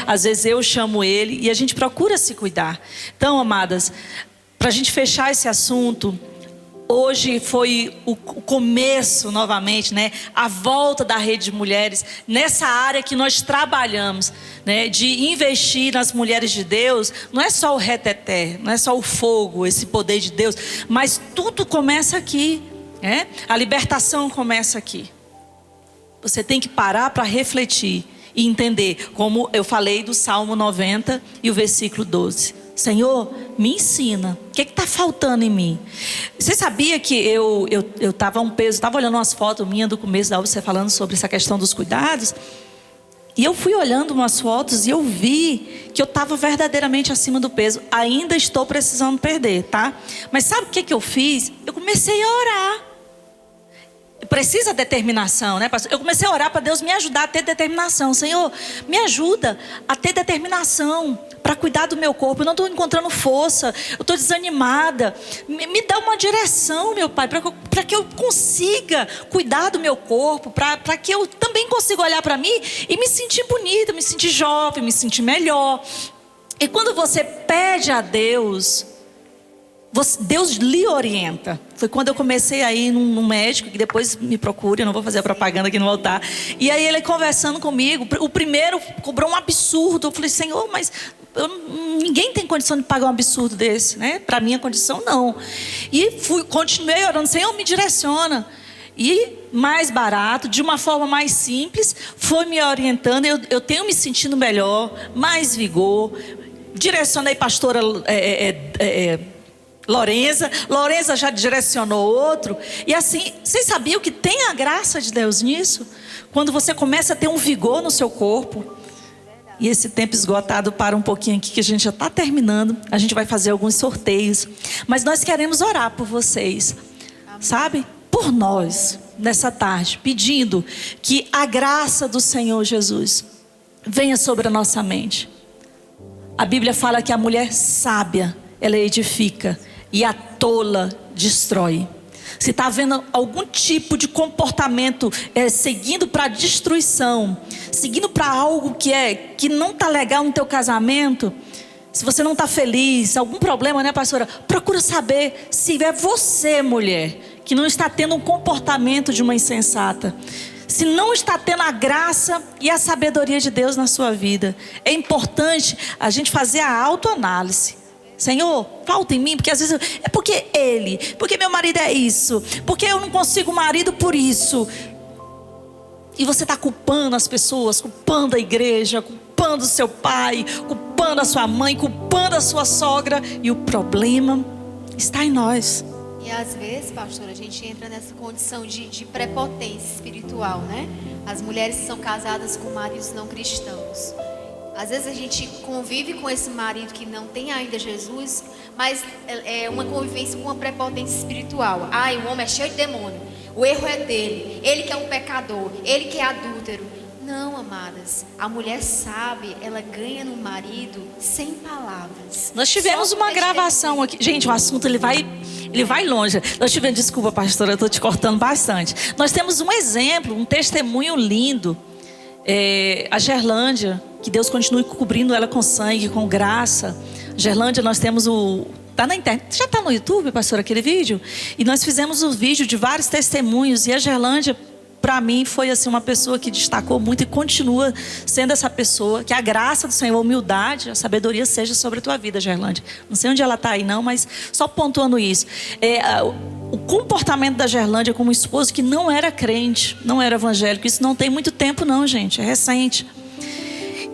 Speaker 5: Às vezes eu chamo ele e a gente procura se cuidar. Então, amadas, para a gente fechar esse assunto... Hoje foi o começo novamente, né? A volta da Rede de Mulheres nessa área que nós trabalhamos, né? De investir nas mulheres de Deus. Não é só o reteté, não é só o fogo, esse poder de Deus, mas tudo começa aqui, né? A libertação começa aqui. Você tem que parar para refletir e entender, como eu falei do Salmo 90 e o versículo 12. Senhor, me ensina. O que está faltando em mim? Você sabia que eu estava estava olhando umas fotos minhas do começo da aula, você falando sobre essa questão dos cuidados. E eu fui olhando umas fotos e eu vi que eu estava verdadeiramente acima do peso. Ainda estou precisando perder, tá? Mas sabe o que eu fiz? Eu comecei a orar. Precisa determinação, né, pastor? Eu comecei a orar para Deus me ajudar a ter determinação. Senhor, me ajuda a ter determinação para cuidar do meu corpo. Eu não estou encontrando força, eu estou desanimada. Me dá uma direção, meu Pai, para que eu consiga cuidar do meu corpo, para que eu também consiga olhar para mim e me sentir bonita, me sentir jovem, me sentir melhor. E quando você pede a Deus... Deus lhe orienta. Foi quando eu comecei a ir num médico, que depois me procure, eu não vou fazer a propaganda aqui no altar. E aí ele conversando comigo, o primeiro cobrou um absurdo. Eu falei, Senhor, mas ninguém tem condição de pagar um absurdo desse, né? Para minha condição, não. E continuei orando, Senhor, me direciona. e mais barato, de uma forma mais simples, foi me orientando. Eu tenho me sentindo melhor, mais vigor. Direcionei pastora Lorenza já direcionou outro. E assim, vocês sabiam que tem a graça de Deus nisso? Quando você começa a ter um vigor no seu corpo. E esse tempo esgotado para um pouquinho aqui, que a gente já está terminando. A gente vai fazer alguns sorteios. Mas nós queremos orar por vocês, sabe? Por nós, nessa tarde, pedindo que a graça do Senhor Jesus venha sobre a nossa mente. A Bíblia fala que a mulher sábia, ela edifica, e a tola destrói. Se está havendo algum tipo de comportamento seguindo para a destruição, seguindo para algo que não está legal no teu casamento, se você não está feliz, algum problema, né, pastora? Procura saber se é você, mulher, que não está tendo um comportamento de uma insensata. Se não está tendo a graça e a sabedoria de Deus na sua vida. É importante a gente fazer a autoanálise. Senhor, falta em mim, porque às vezes é porque porque meu marido é isso, porque eu não consigo marido por isso. E você está culpando as pessoas, culpando a igreja, culpando o seu pai, culpando a sua mãe, culpando a sua sogra. E o problema está em nós.
Speaker 4: E às vezes, pastora, a gente entra nessa condição de prepotência espiritual, né? As mulheres que são casadas com maridos não cristãos. Às vezes a gente convive com esse marido que não tem ainda Jesus, mas é uma convivência com uma prepotência espiritual. Ai, o homem é cheio de demônio, o erro é dele, ele que é um pecador, ele que é adúltero. Não, amadas, a mulher sábia, ela ganha no marido sem palavras.
Speaker 5: Nós tivemos uma gravação aqui. Gente, o assunto ele vai longe. Nós tivemos, desculpa, pastora, eu estou te cortando bastante. Nós temos um exemplo, um testemunho lindo. A Gerlândia, que Deus continue cobrindo ela com sangue, com graça. Gerlândia, nós temos tá na internet, já está no YouTube, pastora, aquele vídeo? E nós fizemos um vídeo de vários testemunhos. E a Gerlândia, para mim, foi assim uma pessoa que destacou muito e continua sendo essa pessoa. Que a graça do Senhor, a humildade, a sabedoria seja sobre a tua vida, Gerlândia. Não sei onde ela está aí não, mas só pontuando isso. O comportamento da Gerlândia como esposo que não era crente, não era evangélico, isso não tem muito tempo não, gente, é recente.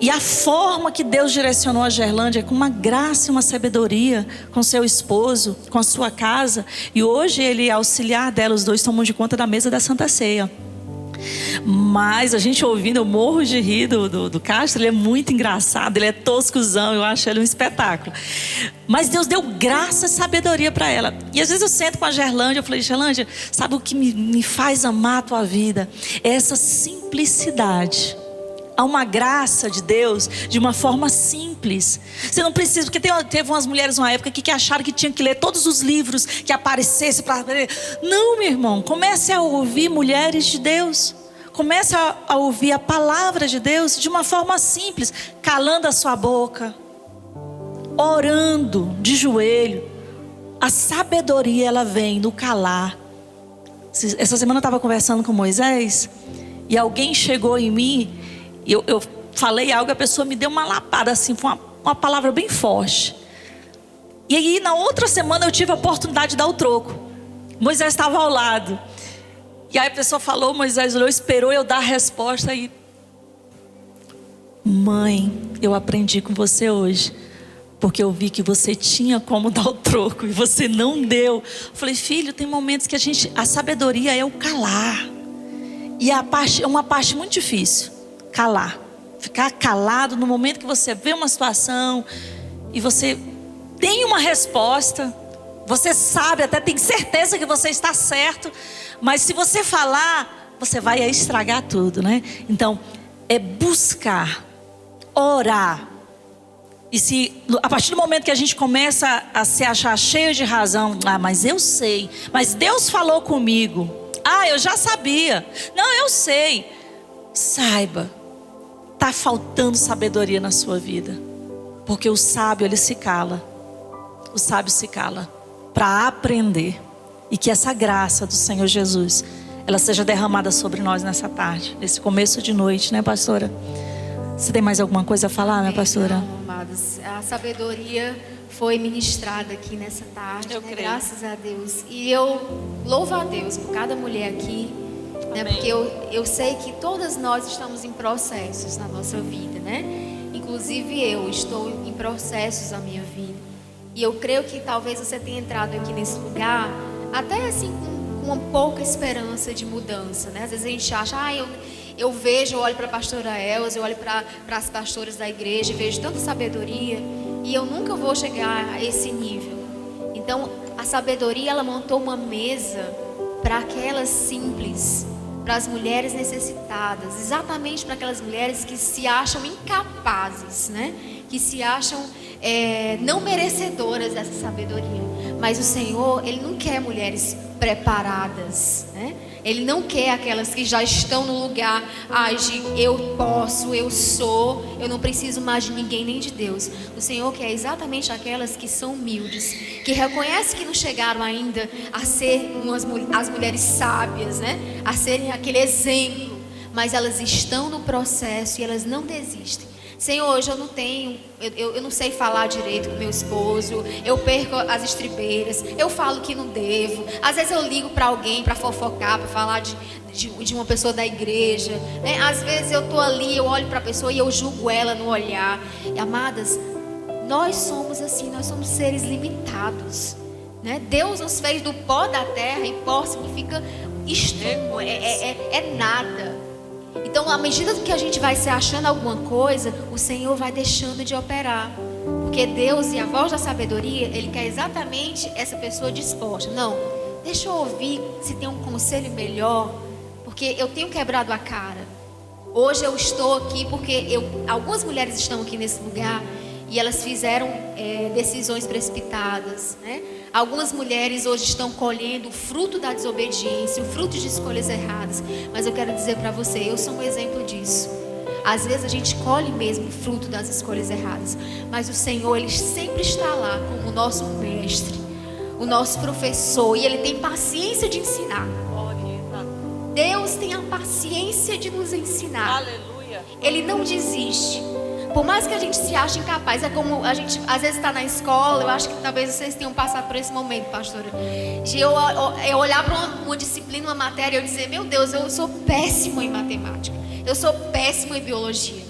Speaker 5: E a forma que Deus direcionou a Gerlândia é com uma graça e uma sabedoria com seu esposo, com a sua casa. E hoje ele é auxiliar dela, os dois tomam de conta da mesa da Santa Ceia. Mas a gente ouvindo, eu morro de rir do Castro. Ele é muito engraçado, ele é toscozão, eu acho ele um espetáculo. Mas Deus deu graça e sabedoria para ela. E às vezes eu sento com a Gerlândia, eu falei, Gerlândia, sabe o que me faz amar a tua vida? É essa simplicidade. Há uma graça de Deus de uma forma simples. Você não precisa, porque teve umas mulheres numa época que acharam que tinha que ler todos os livros que aparecessem para ler. Não, meu irmão, comece a ouvir mulheres de Deus. Comece a ouvir a palavra de Deus de uma forma simples, calando a sua boca, orando de joelho. A sabedoria, ela vem do calar. Essa semana eu estava conversando com Moisés e alguém chegou em mim. Eu falei algo, a pessoa me deu uma lapada assim, foi uma palavra bem forte. E aí na outra semana eu tive a oportunidade de dar o troco. Moisés estava ao lado. E aí a pessoa falou, Moisés olhou, esperou eu dar a resposta e... Mãe, eu aprendi com você hoje, porque eu vi que você tinha como dar o troco e você não deu. Eu falei, filho, tem momentos que a sabedoria é o calar. E é uma parte muito difícil. Calar, ficar calado no momento que você vê uma situação e você tem uma resposta, você sabe, até tem certeza que você está certo, mas se você falar, você vai estragar tudo, né? Então, é buscar, orar. E se a partir do momento que a gente começa a se achar cheio de razão, mas eu sei, mas Deus falou comigo, eu já sabia, não, eu sei, saiba. Está faltando sabedoria na sua vida. Porque o sábio, ele se cala. O sábio se cala para aprender. E que essa graça do Senhor Jesus, ela seja derramada sobre nós nessa tarde, nesse começo de noite, né, pastora? Você tem mais alguma coisa a falar, minha pastora?
Speaker 4: Não, amados. A sabedoria foi ministrada aqui nessa tarde,
Speaker 5: Eu
Speaker 4: né?
Speaker 5: creio.
Speaker 4: Graças a Deus. E eu louvo a Deus por cada mulher aqui, né?
Speaker 5: Amém.
Speaker 4: Porque eu sei que todas nós estamos em processos na nossa vida, né? Inclusive eu estou em processos na minha vida. E eu creio que talvez você tenha entrado aqui nesse lugar até assim com uma pouca esperança de mudança, né? Às vezes a gente acha, eu vejo, eu olho para a pastora Elza, eu olho para as pastoras da igreja, vejo tanta sabedoria e eu nunca vou chegar a esse nível. Então, a sabedoria, ela montou uma mesa para aquelas simples, para as mulheres necessitadas, exatamente para aquelas mulheres que se acham incapazes, né? Que se acham não merecedoras dessa sabedoria. Mas o Senhor, Ele não quer mulheres preparadas, né? Ele não quer aquelas que já estão no lugar de eu posso, eu sou, eu não preciso mais de ninguém nem de Deus. O Senhor quer exatamente aquelas que são humildes, que reconhecem que não chegaram ainda a ser as mulheres sábias, né? A serem aquele exemplo, mas elas estão no processo e elas não desistem. Senhor, hoje eu não tenho, eu não sei falar direito com meu esposo, eu perco as estribeiras, eu falo que não devo. Às vezes eu ligo para alguém para fofocar, para falar de uma pessoa da igreja, né? Às vezes eu estou ali, eu olho para a pessoa e eu julgo ela no olhar. E, amadas, nós somos assim, nós somos seres limitados, né? Deus nos fez do pó da terra, e pó significa estrumo, é nada. Então, à medida que a gente vai se achando alguma coisa, o Senhor vai deixando de operar. Porque Deus e a voz da sabedoria, Ele quer exatamente essa pessoa disposta. Não, deixa eu ouvir se tem um conselho melhor, porque eu tenho quebrado a cara. Hoje eu estou aqui porque algumas mulheres estão aqui nesse lugar e elas fizeram decisões precipitadas, né? Algumas mulheres hoje estão colhendo o fruto da desobediência, o fruto de escolhas erradas. Mas eu quero dizer para você, eu sou um exemplo disso. Às vezes a gente colhe mesmo o fruto das escolhas erradas, mas o Senhor, Ele sempre está lá como o nosso mestre, o nosso professor, e Ele tem paciência de ensinar. Deus tem a paciência de nos ensinar.
Speaker 5: Aleluia.
Speaker 4: Ele não desiste. Por mais que a gente se ache incapaz, é como a gente às vezes está na escola. Eu acho que talvez vocês tenham passado por esse momento, pastora, de eu olhar para uma disciplina, uma matéria, e eu dizer, meu Deus, eu sou péssimo em matemática, eu sou péssimo em biologia.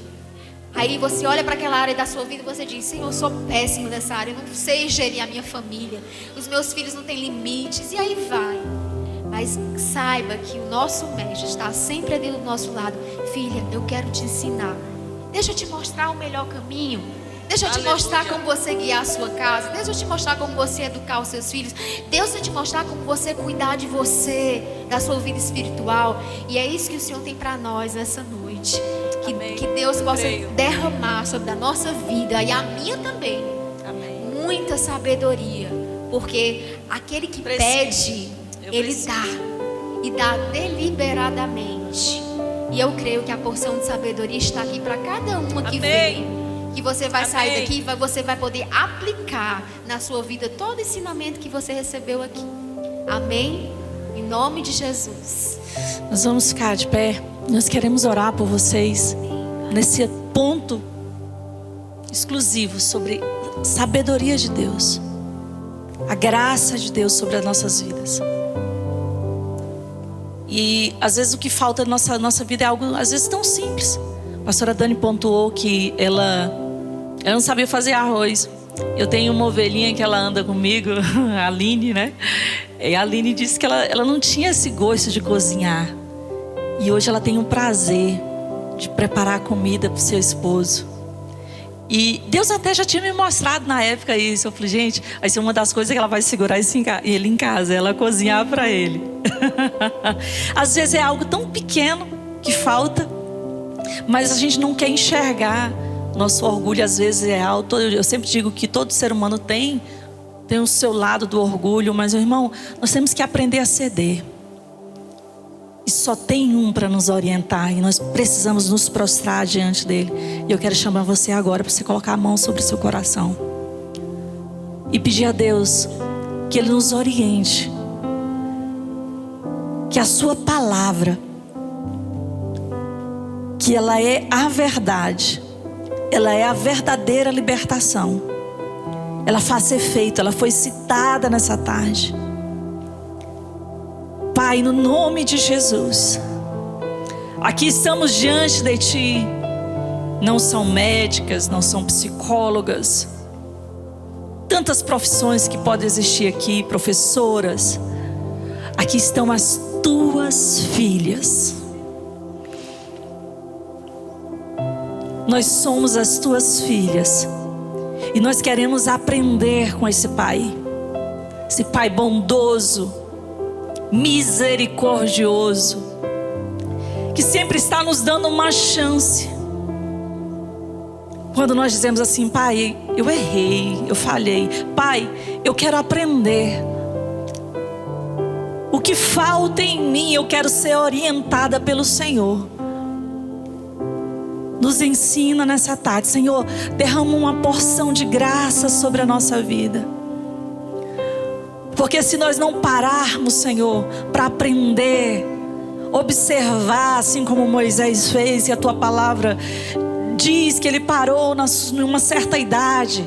Speaker 4: Aí você olha para aquela área da sua vida e você diz, Senhor, eu sou péssimo nessa área, eu não sei gerir a minha família, os meus filhos não têm limites, e aí vai. Mas saiba que o nosso mestre está sempre ali do nosso lado. Filha, eu quero te ensinar. Deixa eu te mostrar o melhor caminho. Deixa eu te mostrar como você guiar a sua casa. Deixa eu te mostrar como você educar os seus filhos. Deus vai te mostrar como você cuidar de você, da sua vida espiritual. E é isso que o Senhor tem para nós nessa noite. Que Deus possa derramar sobre a nossa vida e a minha também.
Speaker 5: Amém.
Speaker 4: Muita sabedoria. Porque aquele que pede, Ele dá. E dá deliberadamente. E eu creio que a porção de sabedoria está aqui para cada uma que vem. Que você vai sair daqui e você vai poder aplicar na sua vida todo o ensinamento que você recebeu aqui. Amém? Em nome de Jesus.
Speaker 5: Nós vamos ficar de pé. Nós queremos orar por vocês nesse ponto exclusivo sobre sabedoria de Deus, a graça de Deus sobre as nossas vidas. E às vezes o que falta na nossa vida é algo às vezes tão simples. A pastora Dani pontuou que ela não sabia fazer arroz. Eu tenho uma ovelhinha que ela anda comigo, a Aline, né? E a Aline disse que ela não tinha esse gosto de cozinhar. E hoje ela tem um prazer de preparar comida para o seu esposo. E Deus até já tinha me mostrado na época isso. Eu falei, gente, vai ser uma das coisas que ela vai segurar ele em casa, ela cozinhar para ele. Às vezes é algo tão pequeno que falta, mas a gente não quer enxergar. Nosso orgulho às vezes é alto. Eu sempre digo que todo ser humano tem o seu lado do orgulho, mas, meu irmão, nós temos que aprender a ceder. E só tem um para nos orientar, e nós precisamos nos prostrar diante dele. E eu quero chamar você agora para você colocar a mão sobre o seu coração e pedir a Deus que Ele nos oriente, que a sua palavra, que ela é a verdade, ela é a verdadeira libertação, ela faça efeito. Ela foi citada nessa tarde. Pai, no nome de Jesus, aqui estamos diante de Ti. Não são médicas, não são psicólogas, tantas profissões que podem existir aqui, professoras. Aqui estão as Tuas filhas. Nós somos as Tuas filhas e nós queremos aprender com esse Pai bondoso, misericordioso, que sempre está nos dando uma chance. Quando nós dizemos assim: Pai, eu errei, eu falhei, Pai, eu quero aprender. O que falta em mim, eu quero ser orientada pelo Senhor. Nos ensina nessa tarde, Senhor, derrama uma porção de graça sobre a nossa vida. Porque se nós não pararmos, Senhor, para aprender, observar, assim como Moisés fez, e a Tua palavra diz que ele parou numa certa idade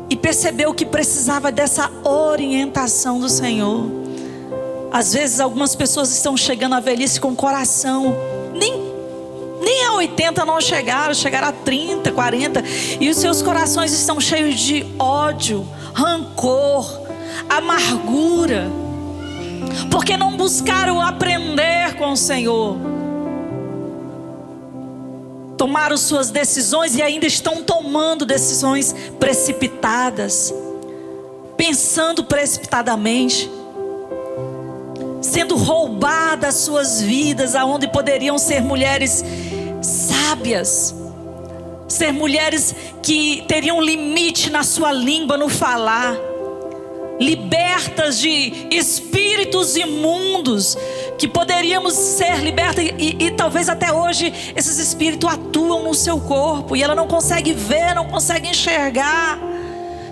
Speaker 5: e percebeu que precisava dessa orientação do Senhor. Às vezes algumas pessoas estão chegando à velhice com o coração, nem a 80 não chegaram a 30, 40, e os seus corações estão cheios de ódio, rancor, amargura, porque não buscaram aprender com o Senhor. Tomaram suas decisões e ainda estão tomando decisões precipitadas, pensando precipitadamente, sendo roubadas suas vidas, aonde poderiam ser mulheres sábias, ser mulheres que teriam limite na sua língua, no falar, libertas de espíritos imundos, que poderíamos ser libertas, e talvez até hoje esses espíritos atuam no seu corpo, e ela não consegue ver, não consegue enxergar.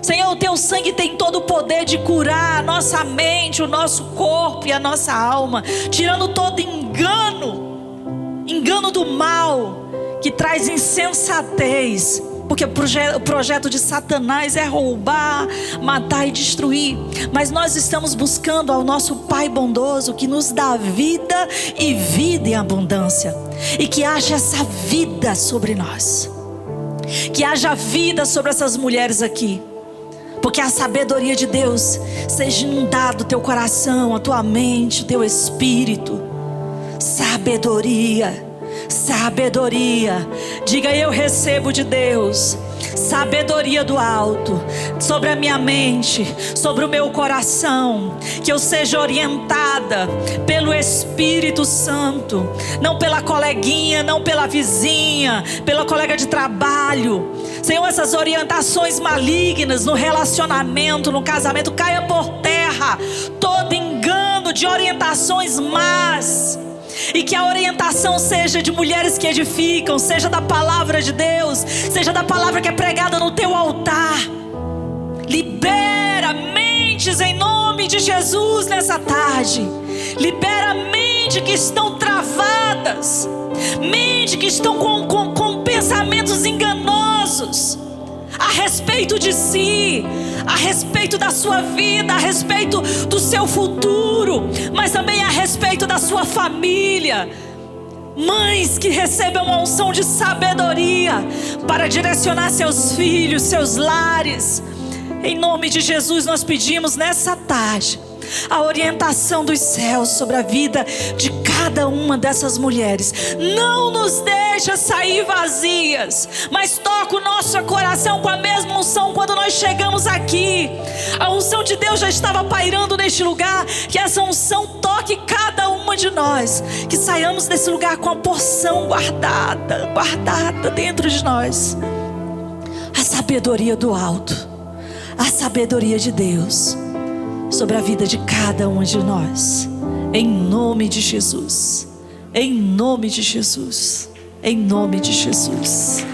Speaker 5: Senhor, o Teu sangue tem todo o poder de curar a nossa mente, o nosso corpo e a nossa alma, tirando todo engano do mal, que traz insensatez. Porque o projeto de Satanás é roubar, matar e destruir. Mas nós estamos buscando ao nosso Pai bondoso, que nos dá vida e vida em abundância. E que haja essa vida sobre nós. Que haja vida sobre essas mulheres aqui. Porque a sabedoria de Deus seja inundado o teu coração, a tua mente, o teu espírito. Sabedoria. Sabedoria. Diga: eu recebo de Deus sabedoria do alto sobre a minha mente, sobre o meu coração. Que eu seja orientada pelo Espírito Santo, não pela coleguinha, não pela vizinha, pela colega de trabalho. Senhor, essas orientações malignas no relacionamento, no casamento, caia por terra. Todo engano de orientações más. E que a orientação seja de mulheres que edificam, seja da palavra de Deus, seja da palavra que é pregada no teu altar. Libera mentes em nome de Jesus nessa tarde. Libera mentes que estão travadas, mentes que estão com pensamentos enganosos a respeito de si, a respeito da sua vida, a respeito do seu futuro, mas também a respeito da sua família. Mães que recebam uma unção de sabedoria para direcionar seus filhos, seus lares. Em nome de Jesus nós pedimos nessa tarde a orientação dos céus sobre a vida de cada uma dessas mulheres. Não nos deixa sair vazias, mas toca o nosso coração com a mesma unção quando nós chegamos aqui. A unção de Deus já estava pairando neste lugar. Que essa unção toque cada uma de nós, que saiamos desse lugar com a porção guardada dentro de nós. A sabedoria do alto, a sabedoria de Deus sobre a vida de cada um de nós. Em nome de Jesus. Em nome de Jesus. Em nome de Jesus.